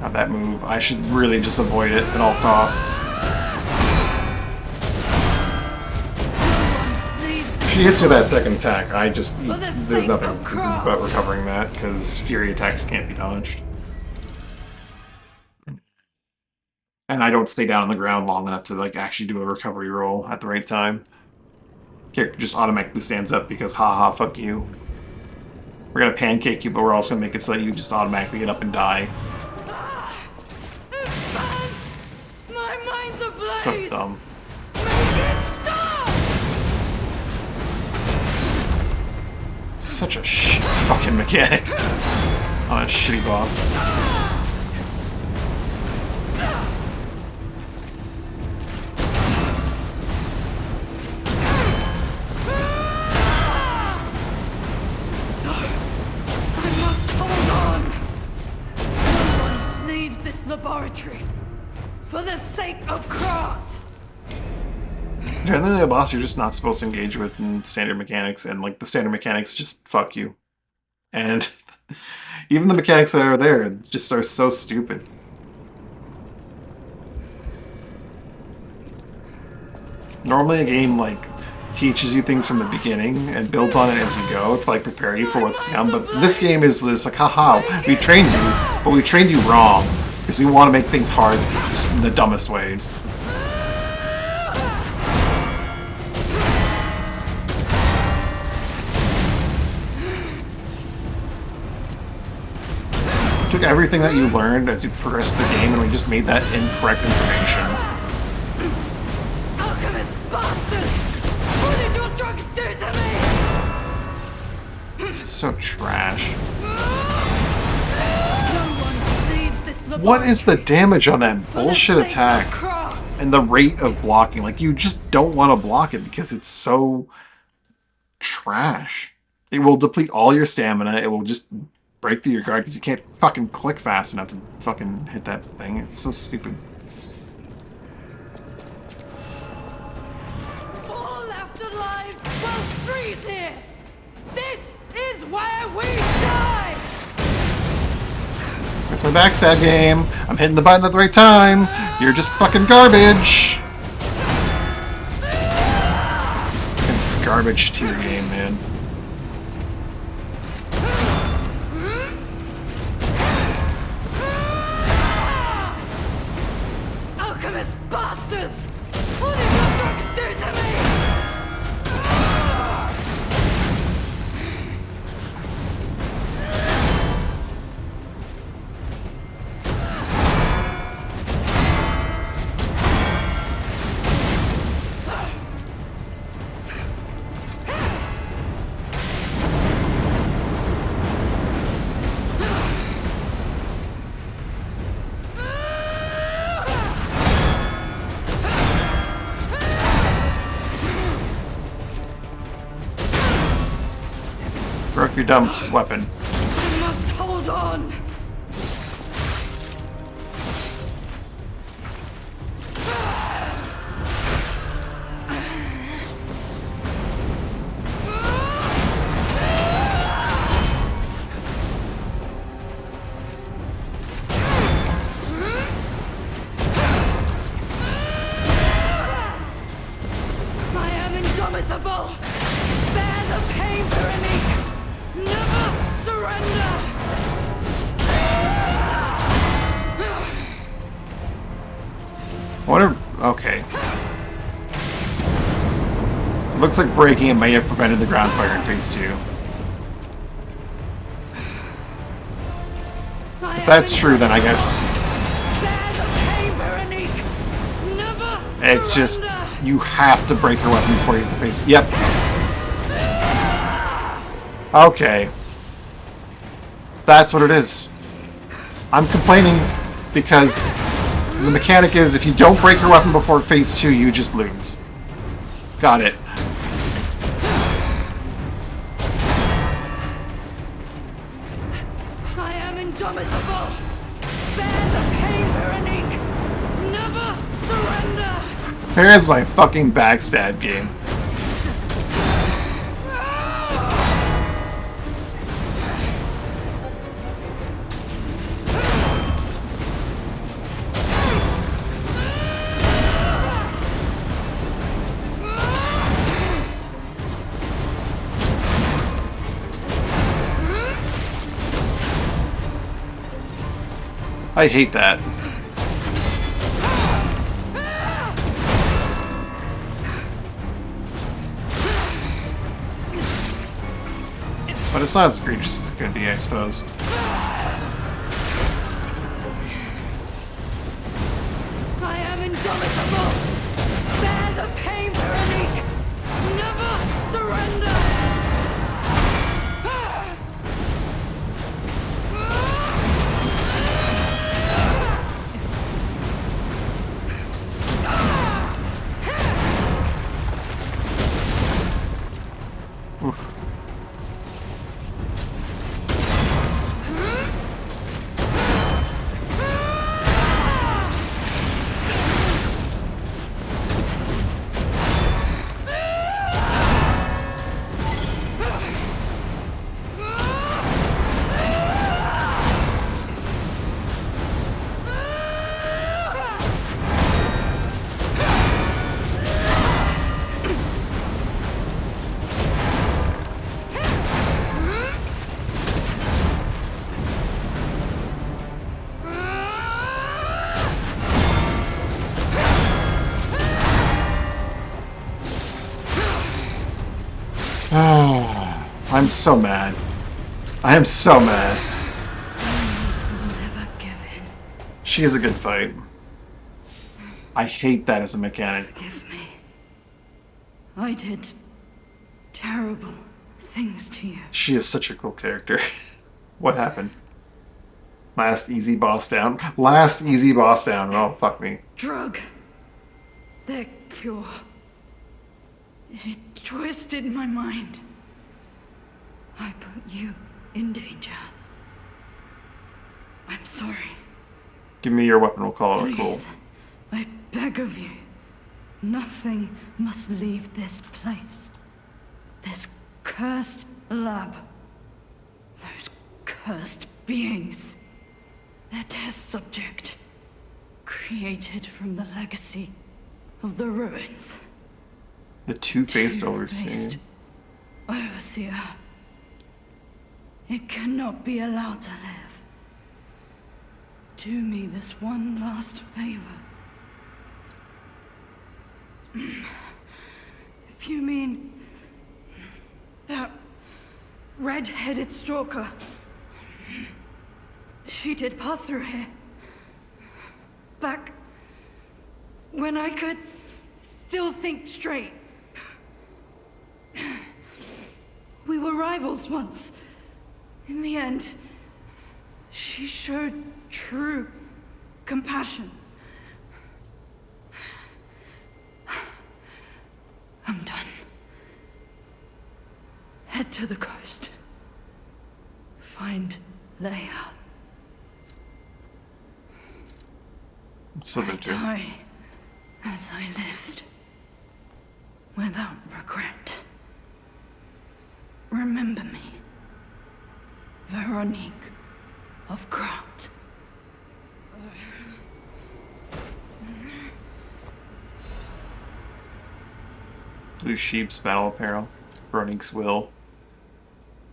Not that move. I should really just avoid it at all costs. If she hits with that second attack, I just... there's nothing but recovering that, because Fury attacks can't be dodged. And I don't stay down on the ground long enough to like actually do a recovery roll at the right time. Character just automatically stands up because haha, fuck you. We're gonna pancake you, but we're also gonna make it so that you just automatically get up and die. My mind's ablaze! So dumb. Make it stop! Such a fucking mechanic on a shitty boss. Laboratory for the sake of Krat. Generally, a boss you're just not supposed to engage with in standard mechanics, and like the standard mechanics just fuck you. And even the mechanics that are there just are so stupid. Normally, a game like teaches you things from the beginning and builds on it as you go to like prepare you for what's to come. But this game is like, haha, we trained you, but we trained you wrong. Because we want to make things hard just in the dumbest ways. Took everything that you learned as you progressed the game and we just made that incorrect information. Alchemist bastard! What did your drugs do to me? So trash. No one What is the damage on that bullshit attack? And the rate of blocking? Like, you just don't want to block it because it's so trash. It will deplete all your stamina. It will just break through your guard because you can't fucking click fast enough to fucking hit that thing. It's so stupid. All left alive will freeze here. This is where we die. That's my backstab game. I'm hitting the button at the right time. You're just fucking garbage. Fucking garbage tier game, man. Alchemist bastards! What did your drugs do to me? Broke your dumb weapon. I must hold on. wonder... Okay. It looks like breaking it may have prevented the ground fire in phase 2. If that's true, then I guess... It's just... You have to break your weapon before you hit the face. Yep. Okay. That's what it is. I'm complaining because the mechanic is if you don't break your weapon before phase 2, you just lose. Got it. I am indomitable. Bear the pain, Veronique. Never surrender. Here's my fucking backstab game. I hate that. But it's not as egregious as it could be, I suppose. I am indomitable. Bear the pain, Veronique. Never surrender. I'm so mad. I am so mad. Never give in. She is a good fight. I hate that as a mechanic. Forgive me. I did terrible things to you. She is such a cool character. What happened? Last easy boss down. Last easy boss down. Oh, fuck me. Drug. They're pure. It twisted my mind. I put you in danger. I'm sorry. Give me your weapon, we'll call it cool. Please, I beg of you. Nothing must leave this place. This cursed lab. Those cursed beings. Their test subject. Created from the legacy of the ruins. The two-faced overseer. Two-faced overseer. It cannot be allowed to live. Do me this one last favor. If you mean that red-headed stalker, she did pass through here. Back when I could still think straight. We were rivals once. In the end, she showed true compassion. I'm done. Head to the coast. Find Leia. So I that you. die as I lived, without regret. Remember me, Veronique of Krat. Blue Sheep's battle apparel. Veronique's will.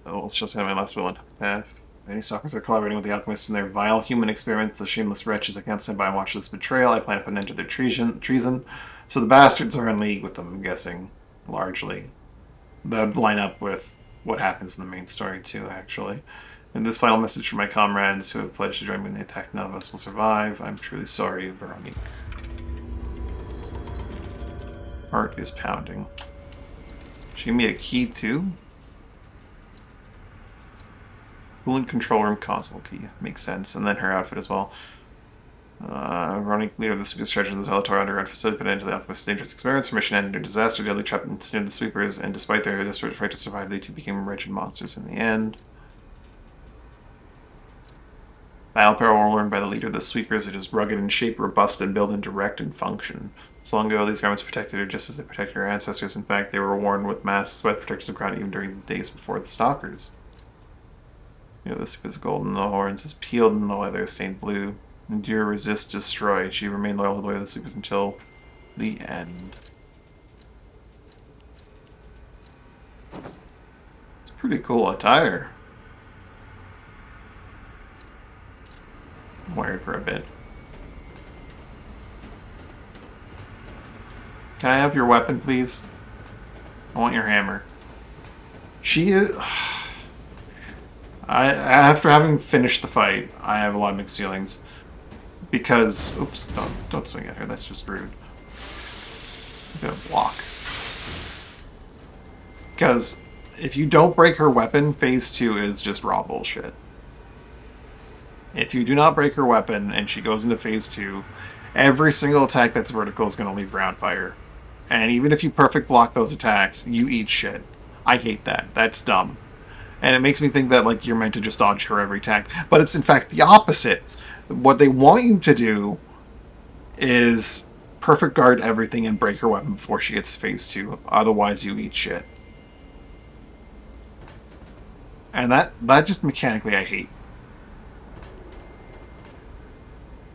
Oh, it's just my last will and path. Any stalkers are collaborating with the alchemists in their vile human experiments. The shameless wretches, I can't stand by and watch this betrayal. I plan to put an end to their treason. So the bastards are in league with them, I'm guessing, largely. That would line up with what happens in the main story, too, actually. And this final message from my comrades who have pledged to join me in the attack. None of us will survive. I'm truly sorry, Veronique. Heart is pounding. She gave me a key, too? Coolant control room console key. Makes sense. And then her outfit as well. Veronique, leader of the Sweepers, charged with the Zelator underground facility, put into the Alchemist's dangerous experiments. Her mission ended in disaster. Deadly trapped near the Sweepers, and despite their desperate fight to survive, they too became wretched monsters in the end. Battle apparel worn by the leader of the Sweepers. It is rugged in shape, robust, and built in direct and function. So long ago, these garments protected her just as they protected her ancestors. In fact, they were worn with masks, sweat protectors of ground even during the days before the Stalkers. You know, this is golden, the horns is peeled, and the leather is stained blue. Endure, resist, destroy. She remained loyal to the way of the Sweepers until the end. It's pretty cool attire. Wear it for a bit. Can I have your weapon, please? I want your hammer. She is... after having finished the fight, I have a lot of mixed feelings. Because... Oops, don't swing at her. That's just rude. He's gonna block. Because if you don't break her weapon, phase 2 is just raw bullshit. If you do not break her weapon and she goes into phase 2, every single attack that's vertical is going to leave ground fire. And even if you perfect block those attacks, you eat shit. I hate that. That's dumb. And it makes me think that like you're meant to just dodge her every attack. But it's in fact the opposite. What they want you to do is perfect guard everything and break her weapon before she gets to phase 2. Otherwise you eat shit. And that just mechanically I hate.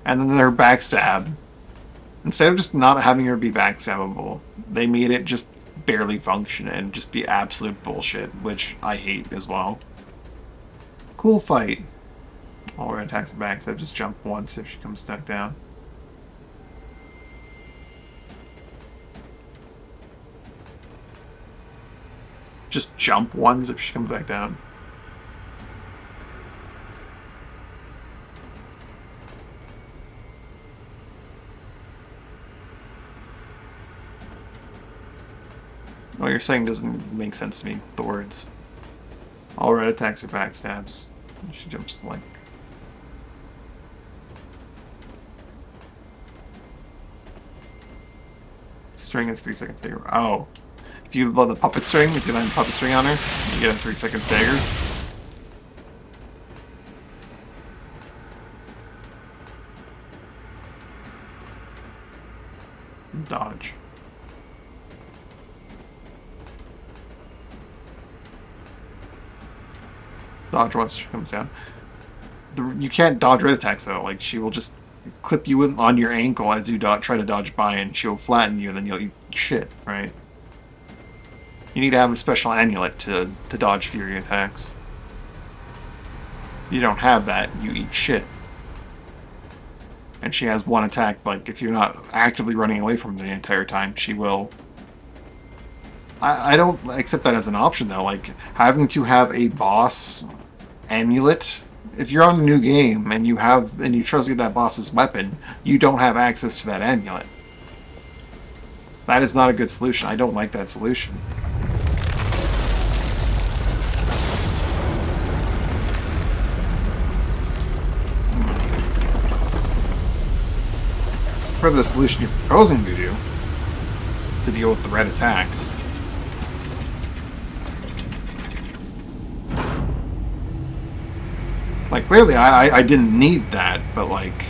And then their backstab. Instead of just not having her be backstabbable, they made it just barely function and just be absolute bullshit, which I hate as well. Cool fight. All right, attacks and backstab. Just jump once if she comes stuck down. Just jump once if she comes back down. What you're saying doesn't make sense to me, the words. All red attacks are backstabs. She jumps like... String is 3 seconds stagger. Oh. If you love the puppet string, if you land the puppet string on her, you get a 3-second stagger. Dodge. Dodge once she comes down. You can't dodge red attacks though. Like she will just clip you on your ankle as you try to dodge by, and she'll flatten you, and then you'll eat shit. Right? You need to have a special amulet to dodge fury attacks. You don't have that, you eat shit. And she has one attack. Like if you're not actively running away from her the entire time, she will. I don't accept that as an option though. Like having to have a boss amulet. If you're on a new game and you trust to get that boss's weapon, you don't have access to that amulet. That is not a good solution. I don't like that solution. For the solution you're proposing to do, to deal with the red attacks. Like, clearly, I didn't need that, but, like,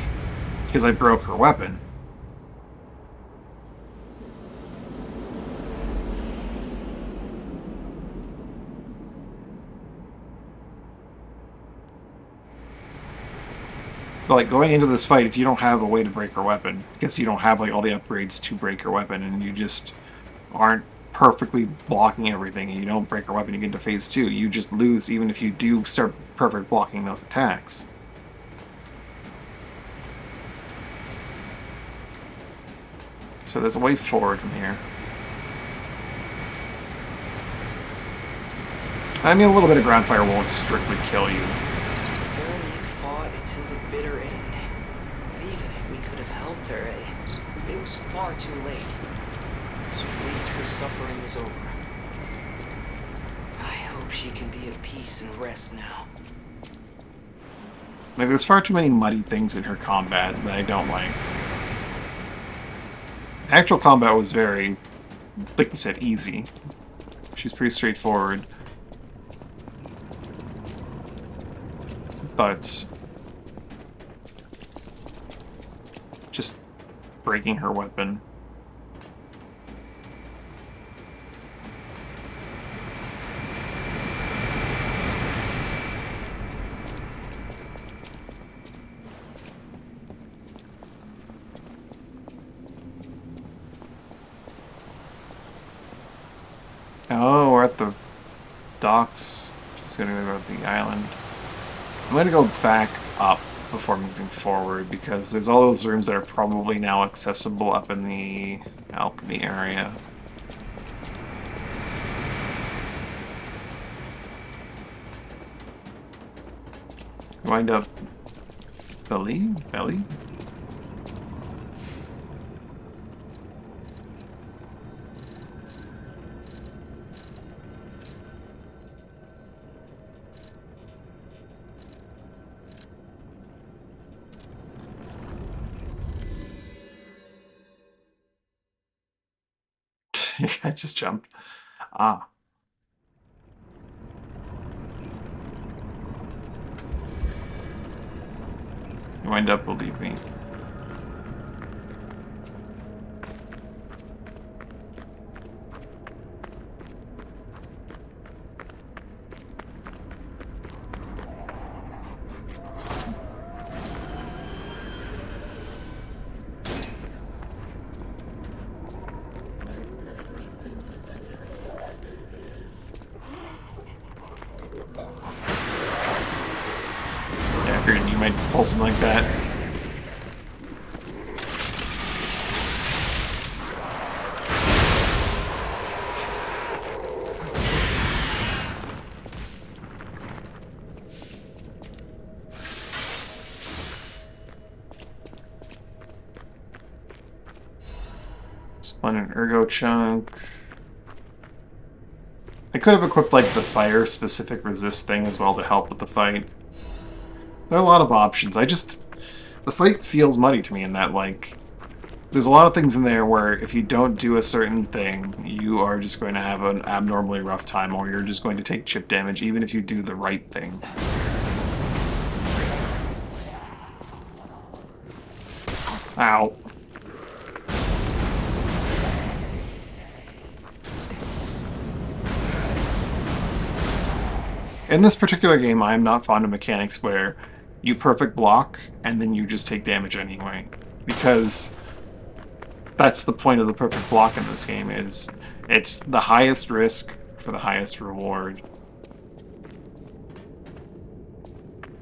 because I broke her weapon. But, like, going into this fight, if you don't have a way to break her weapon, because you don't have, like, all the upgrades to break her weapon, and you just aren't perfectly blocking everything, and you don't break her weapon, you get into phase 2, you just lose, even if you do start perfect blocking those attacks. So there's a way forward from here. I mean, a little bit of ground fire won't strictly kill you. Veronique fought until the bitter end. But even if we could have helped her, it was far too late. At least her suffering is over. I hope she can be at peace and rest now. Like, there's far too many muddy things in her combat that I don't like. Actual combat was very, like you said, easy. She's pretty straightforward. But just breaking her weapon. Oh, we're at the docks. Just gonna go to the island. I'm gonna go back up before moving forward because there's all those rooms that are probably now accessible up in the alchemy area. Wind up belly? I just jumped. Ah. You wind up, believe me. You might pull something like that. Spawn an ergo chunk. I could have equipped like the fire specific resist thing as well to help with the fight. There are a lot of options. The fight feels muddy to me in that, like, there's a lot of things in there where if you don't do a certain thing, you are just going to have an abnormally rough time, or you're just going to take chip damage even if you do the right thing. Ow. In this particular game, I am not fond of mechanics where you perfect block, and then you just take damage anyway. Because that's the point of the perfect block in this game, is it's the highest risk for the highest reward.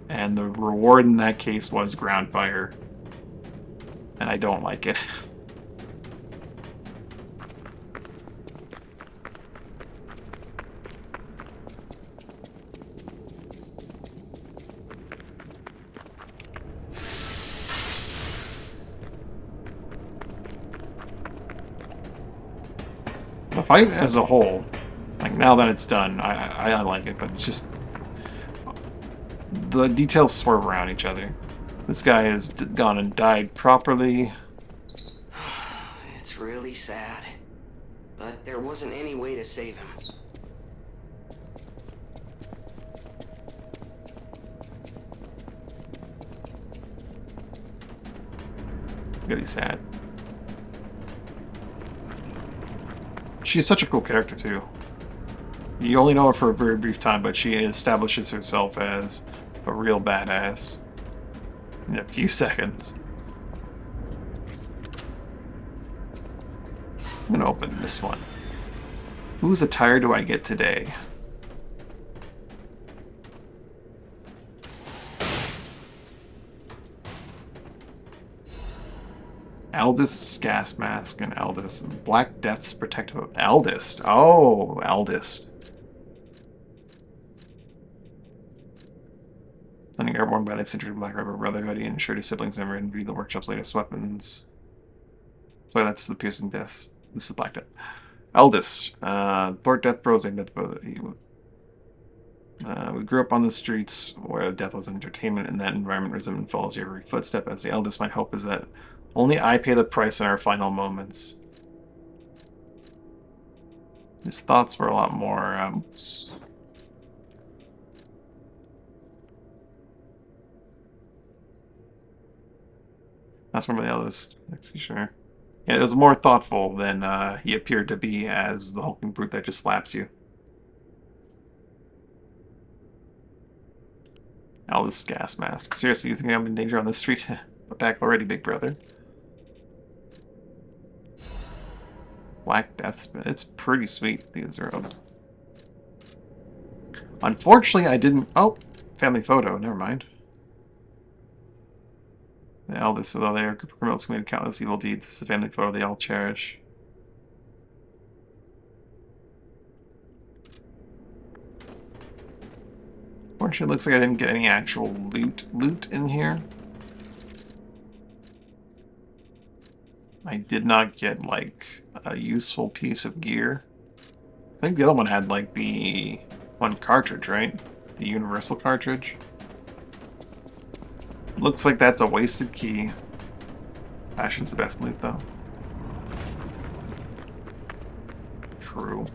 And the reward in that case was ground fire. And I don't like it. The fight as a whole, like now that it's done, I like it, but it's just the details swerve around each other. This guy has gone and died properly. It's really sad, but there wasn't any way to save him. Really sad. She's such a cool character, too. You only know her for a very brief time, but she establishes herself as a real badass in a few seconds. I'm gonna open this one. Whose attire do I get today? Eldest's gas mask and Eldest. Black Death's protective. Eldest. Oh, Eldest. Sending airborne by the eccentric Black River Brotherhood, he ensured his siblings never envied the workshop's latest weapons. Sorry, that's the piercing death. This is Black Death. Eldest. Thor Death Bros. We grew up on the streets where death was entertainment, and that environment resentment follows your every footstep. As the eldest, my hope is that only I pay the price in our final moments. His thoughts were a lot more. That's from the eldest. Actually, sure. Yeah, it was more thoughtful than he appeared to be as the hulking brute that just slaps you. Eldest gas mask. Seriously, you think I'm in danger on this street? But back already, big brother. Black Death. It's pretty sweet, these robes. Unfortunately, I didn't... Oh, family photo. Never mind. The eldest, although they are a group of criminals committed countless evil deeds, this is a family photo they all cherish. Unfortunately, it looks like I didn't get any actual loot in here. I did not get, like, a useful piece of gear. I think the other one had, like, the one cartridge, right? The universal cartridge. Looks like that's a wasted key. Fashion's the best loot, though. True.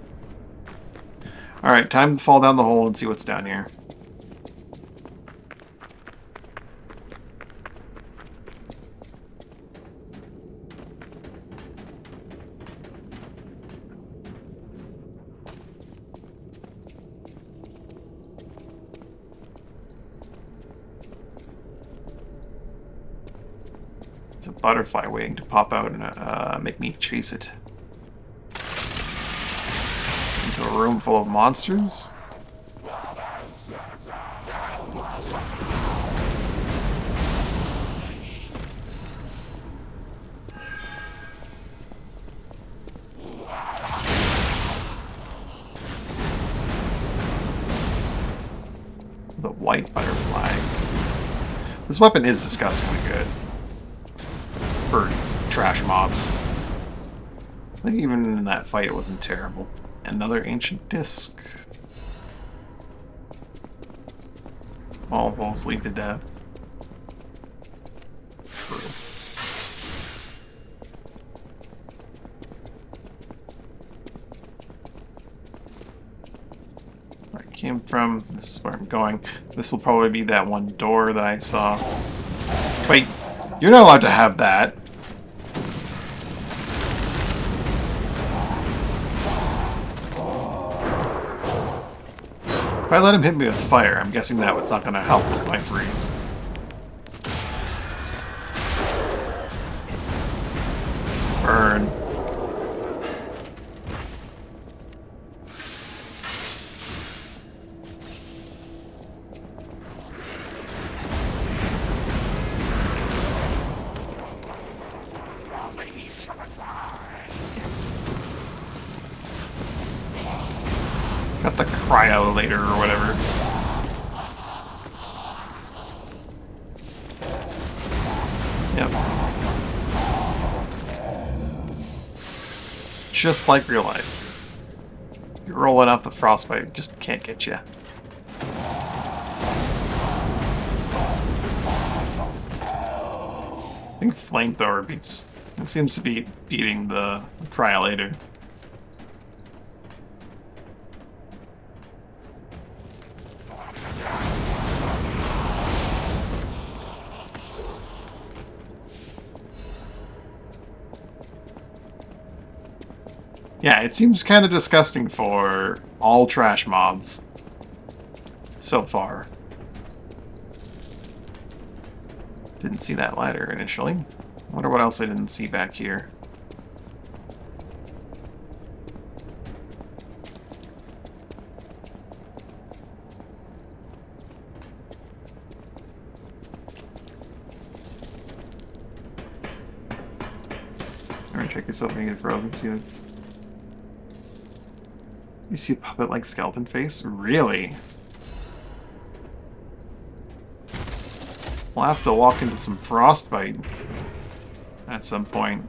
Alright, time to fall down the hole and see what's down here. It's a butterfly waiting to pop out and make me chase it. Into a room full of monsters? The white butterfly. This weapon is disgustingly good. For trash mobs. I think even in that fight it wasn't terrible. Another ancient disc. All wolves lead to death. True. Where I came from, this is where I'm going. This will probably be that one door that I saw. Wait, you're not allowed to have that. If I let him hit me with fire, I'm guessing that was not going to help with my freeze. Burn. Got the cryolator or whatever. Yep. Just like real life. You're rolling off the frostbite, just can't get you. I think flamethrower beats. It seems to be beating the cryolator. Yeah, it seems kind of disgusting for all trash mobs so far. Didn't see that ladder initially. Wonder what else I didn't see back here. Alright, check yourself when you get frozen. See it. You see a puppet like skeleton face? Really? We'll have to walk into some frostbite at some point.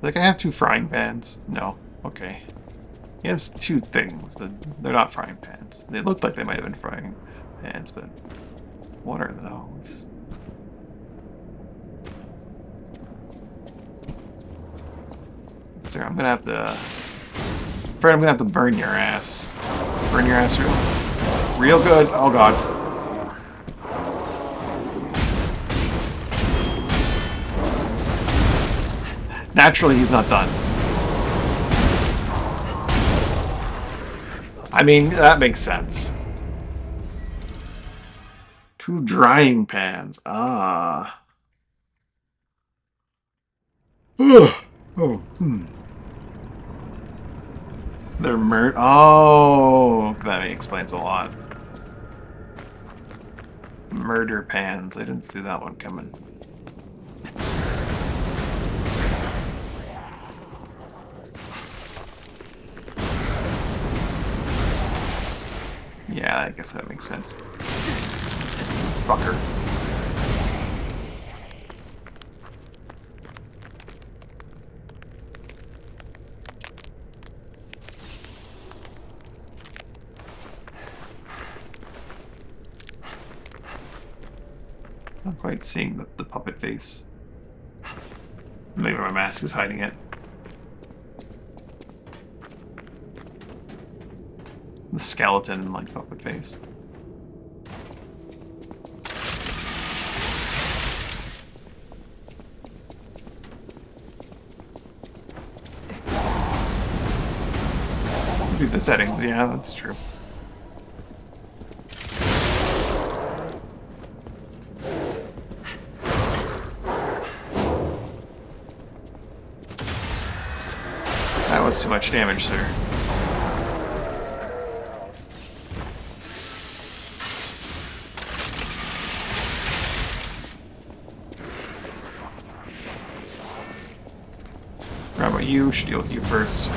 Like, I have 2 frying pans? No. Okay. He has 2 things, but they're not frying pans. They look like they might have been frying pans, but what are those? Sir, I'm gonna have to... Fred, I'm gonna have to burn your ass. Burn your ass real good. Oh god. Naturally, he's not done. I mean, that makes sense. 2 drying pans. Ah. They're oh, that explains a lot. Murder pans. I didn't see that one coming. Yeah, I guess that makes sense. Fucker. Not quite seeing the puppet face. Maybe my mask is hiding it. The skeleton, like, puppet face. Do the settings, yeah, that's true. That was too much damage, sir. How about you? Should deal with you first.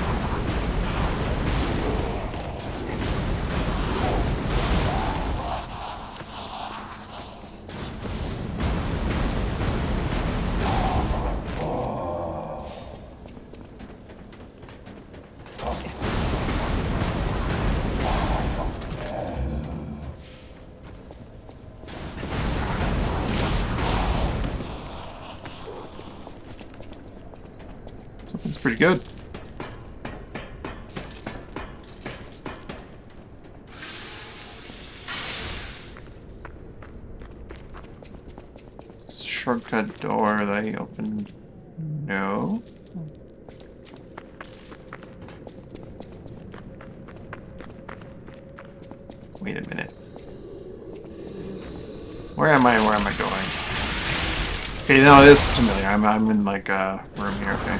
Something's pretty good. Shortcut door that I opened. No. Wait a minute. Where am I? Where am I going? Okay, no, this is familiar. I'm in like a room here. Okay.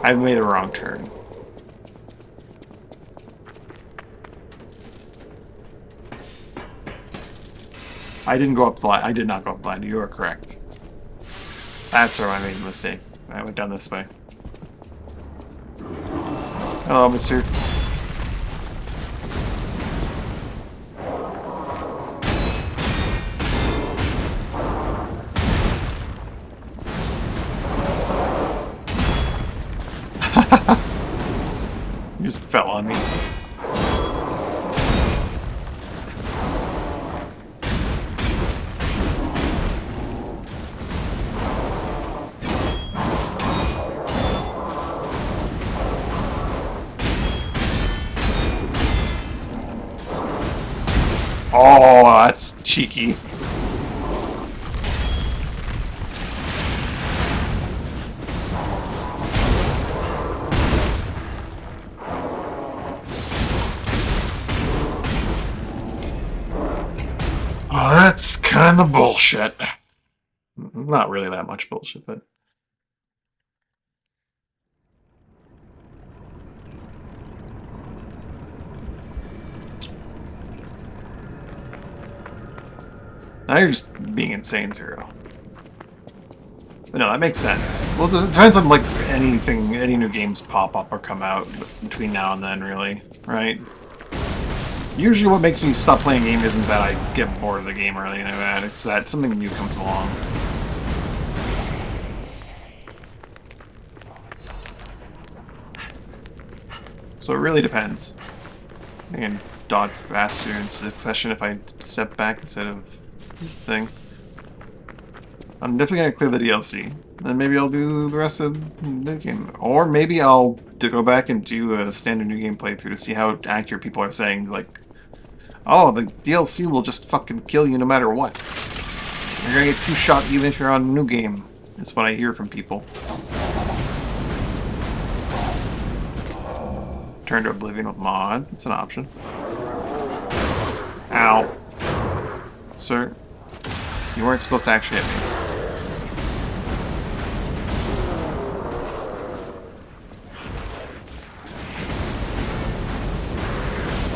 I made a wrong turn. I didn't go up the ladder. I did not go up the ladder. You are correct. That's where I made the mistake. I went down this way. Hello, mister. You just fell on me. Oh, that's cheeky. Oh, that's kind of bullshit. Not really that much bullshit, but... Now you're just being insane, Zero. But no, that makes sense. Well, it depends on, like, anything, any new games pop up or come out between now and then, really, right? Usually what makes me stop playing a game isn't that I get bored of the game or anything like that, it's that something new comes along. So it really depends. I can dodge faster in succession if I step back instead of thing. I'm definitely gonna clear the DLC. Then maybe I'll do the rest of the new game. Or maybe I'll go back and do a standard new game playthrough to see how accurate people are saying, like, oh, the DLC will just fucking kill you no matter what. You're gonna get two-shot even if you're on a new game. That's what I hear from people. Turn to Oblivion with mods. It's an option. Ow. Sir, you weren't supposed to actually hit me.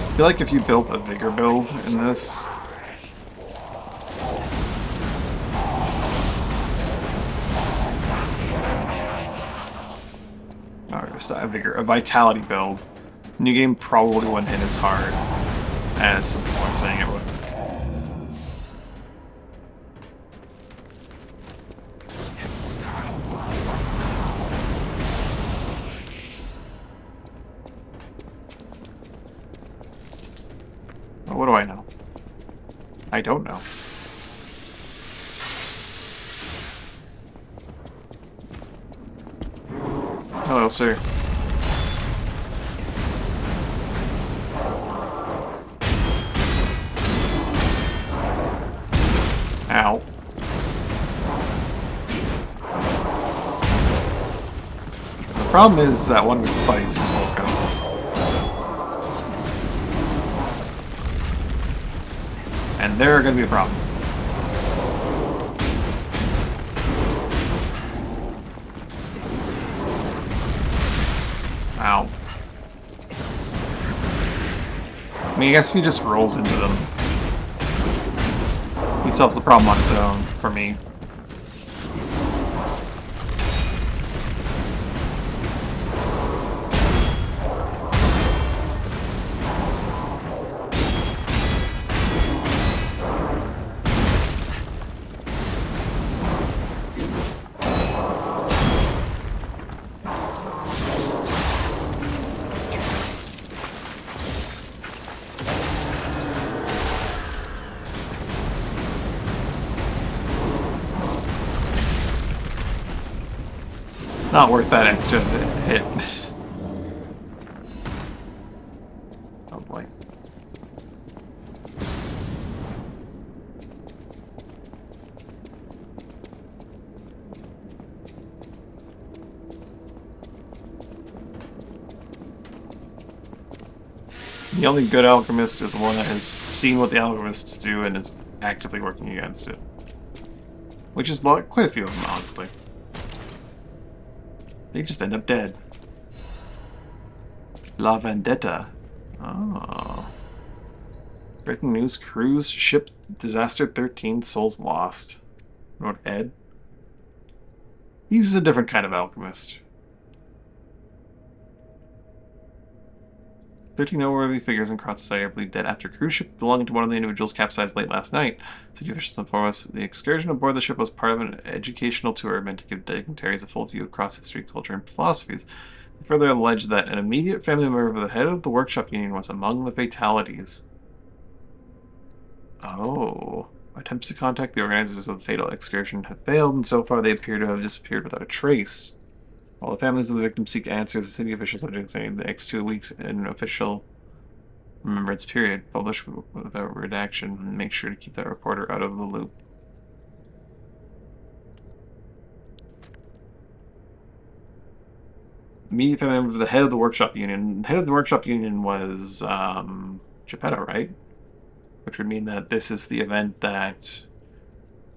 I feel like if you built a Vigor build in this... a Vitality build, new game probably wouldn't hit as hard as some people are saying it would. Well, what do I know? I don't know. Hello, sir. Ow. The problem is that one of his buddies just woke up. And they're gonna be a problem. Ow. I mean, I guess if he just rolls into them, he solves the problem on his own, for me. Not worth that extra hit. Oh boy. The only good alchemist is the one that has seen what the alchemists do and is actively working against it. Which is quite a few of them, honestly. They just end up dead. La Vendetta. Oh. Breaking news, cruise ship disaster 13, souls lost. Wrote Ed. He's a different kind of alchemist. 13 noteworthy figures in Krotz Society are believed dead after a cruise ship belonging to one of the individuals capsized late last night. City officials inform us the excursion aboard the ship was part of an educational tour meant to give dignitaries a full view across history, culture, and philosophies. They further alleged that an immediate family member of the head of the workshop union was among the fatalities. Oh. Attempts to contact the organizers of the fatal excursion have failed, and so far they appear to have disappeared without a trace. While the families of the victims seek answers, the city officials have been saying the next 2 weeks in an official remembrance period, published without redaction, and make sure to keep that reporter out of the loop. Immediate family member of the head of the workshop union. The head of the workshop union was Geppetto, right? Which would mean that this is the event that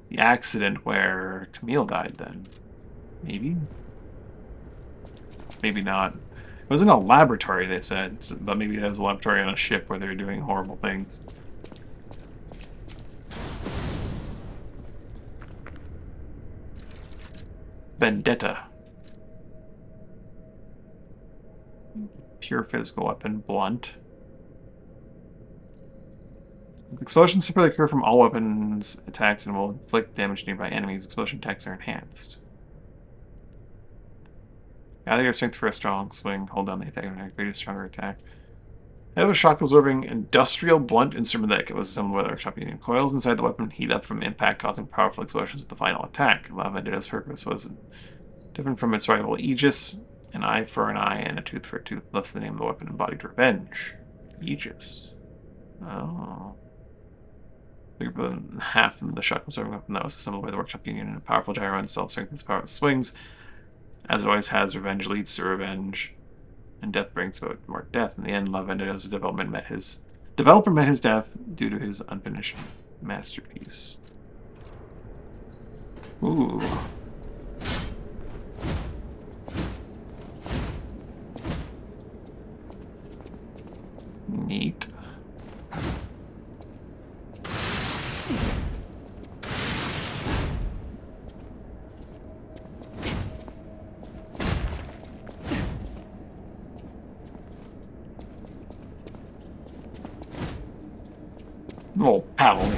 the accident where Camille died then. Maybe? Maybe not. It was in a laboratory, they said, but maybe it was a laboratory on a ship where they were doing horrible things. Vendetta. Pure physical weapon, blunt. Explosions separate occur from all weapons attacks and will inflict damage to nearby enemies. Explosion attacks are enhanced. Gather your strength for a strong swing. Hold down the attack and activate a stronger attack. It was a shock-absorbing industrial blunt instrument that was assembled by the Workshop Union. Coils inside the weapon heat up from impact, causing powerful explosions with the final attack. La Vendetta's purpose was different from its rival Aegis. An eye for an eye and a tooth for a tooth. Thus the name of the weapon embodied revenge. Aegis. Oh. Bigger than half of the shock-absorbing weapon that was assembled by the Workshop Union. A powerful gyro installed strengthens power of swings. As it always has, revenge leads to revenge. And death brings about more death. In the end, La Vendetta's developer met his death due to his unfinished masterpiece. Ooh. Neat. Oh, paddle.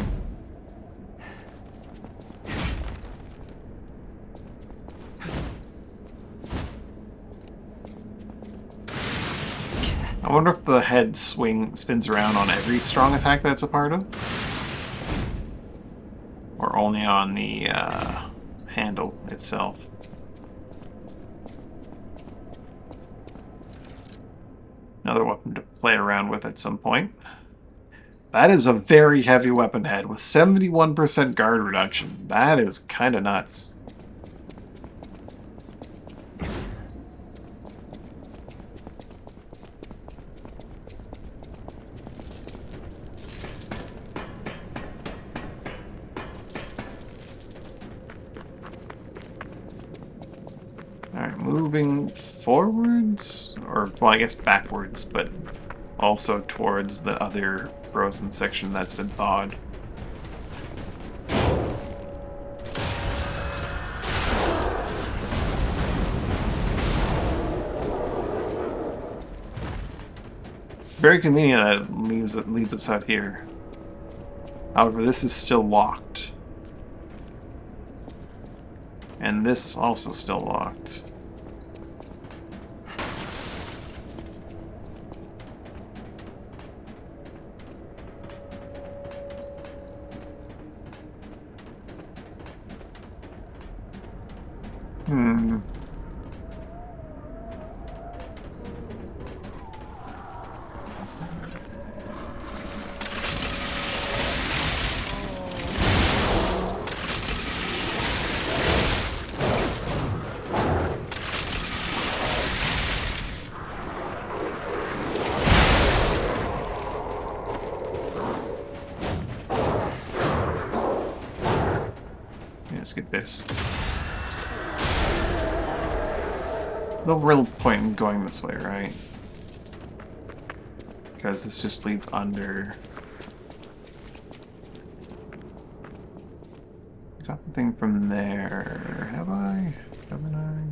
I wonder if the head spins around on every strong attack that's a part of? Or only on the handle itself? Another weapon to play around with at some point. That is a very heavy weapon head with 71% guard reduction. That is kind of nuts. Alright, moving forwards, or, well, I guess backwards, but also towards the other frozen section that's been thawed. Very convenient that it leads us out here. However, this is still locked. And this is also still locked. Let's get this. No real point in going this way, right? Because this just leads under. Got the thing from there. Have I? Haven't I?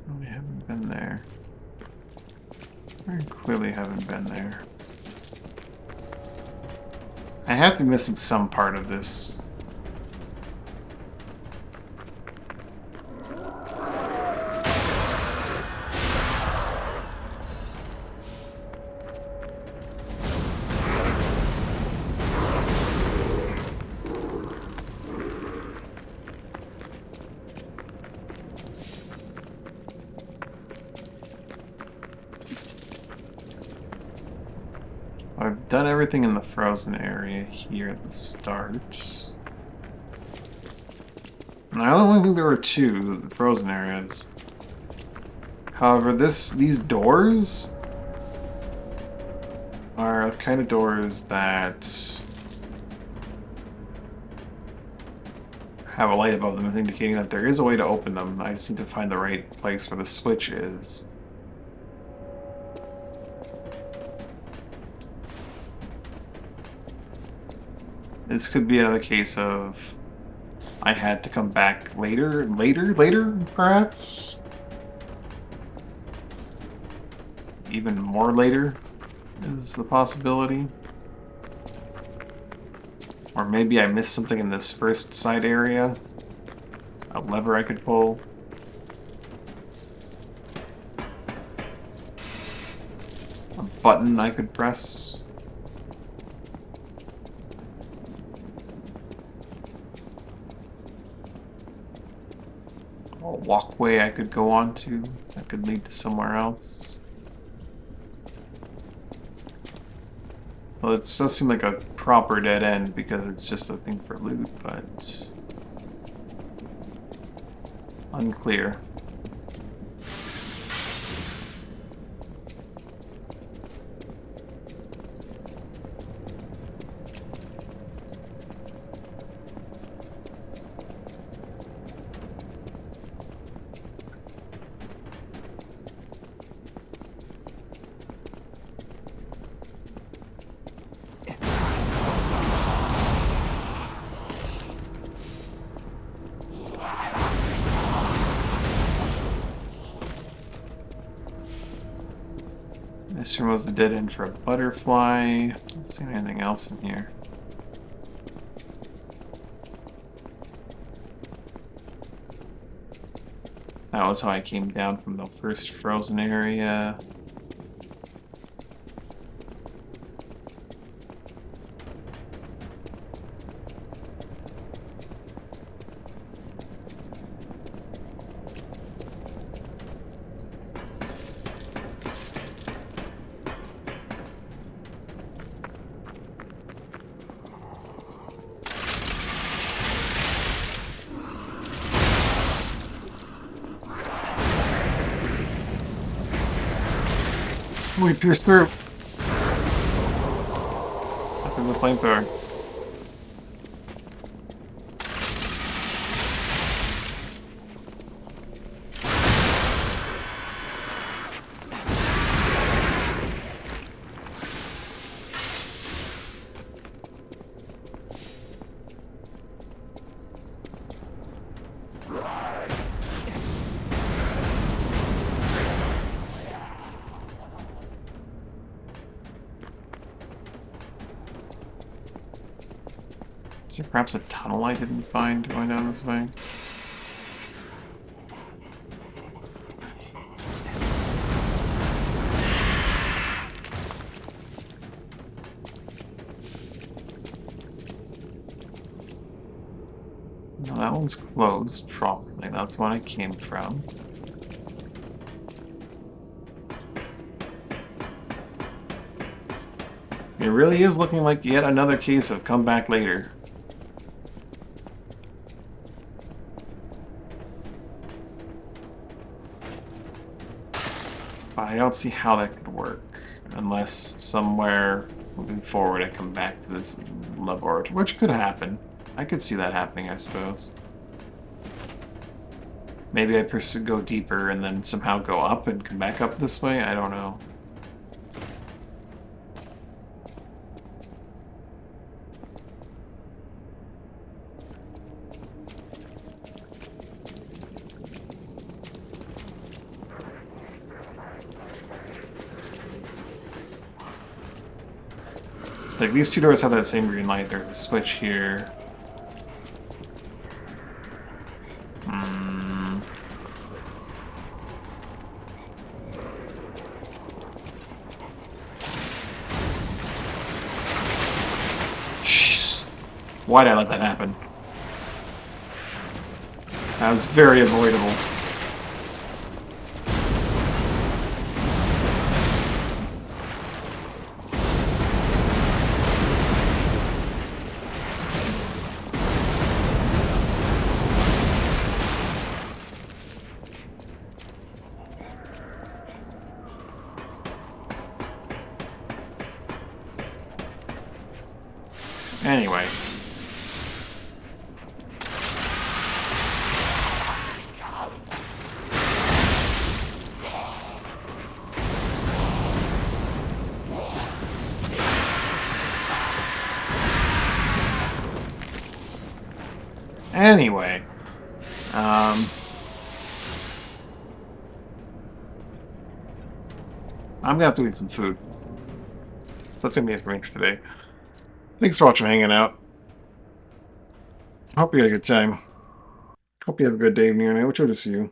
No, we haven't been there. Very clearly haven't been there. I have to be missing some part of this. I've done everything in the frozen area here at the start. And I only think there were two the frozen areas. However, these doors are the kind of doors that have a light above them indicating that there is a way to open them. I just need to find the right place where the switch is. This could be another case of I had to come back later, perhaps? Even more later is the possibility. Or maybe I missed something in this first side area. A lever I could pull. A button I could press. A walkway I could go onto that could lead to somewhere else. Well, it does seem like a proper dead end because it's just a thing for loot, but unclear. This room was a dead end for a butterfly. Don't see anything else in here. That was how I came down from the first frozen area. We pierced through. Up in the flamethrower. Is there perhaps a tunnel I didn't find going down this way? No, that one's closed properly. That's what I came from. It really is looking like yet another case of come back later. But I don't see how that could work unless somewhere moving forward I come back to this laboratory, which could happen. I could see that happening, I suppose. Maybe I go deeper and then somehow go up and come back up this way? I don't know. Like, these two doors have that same green light. There's a switch here. Jeez. Why'd I let that happen? That was very avoidable. Anyway. Anyway, I'm gonna have to eat some food. So that's gonna be it for me for today. Thanks for watching, hanging out. Hope you had a good time. Hope you have a good day, evening, or night, whichever to see you.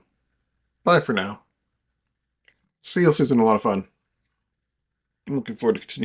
Bye for now. See you. It's been a lot of fun. I'm looking forward to continuing.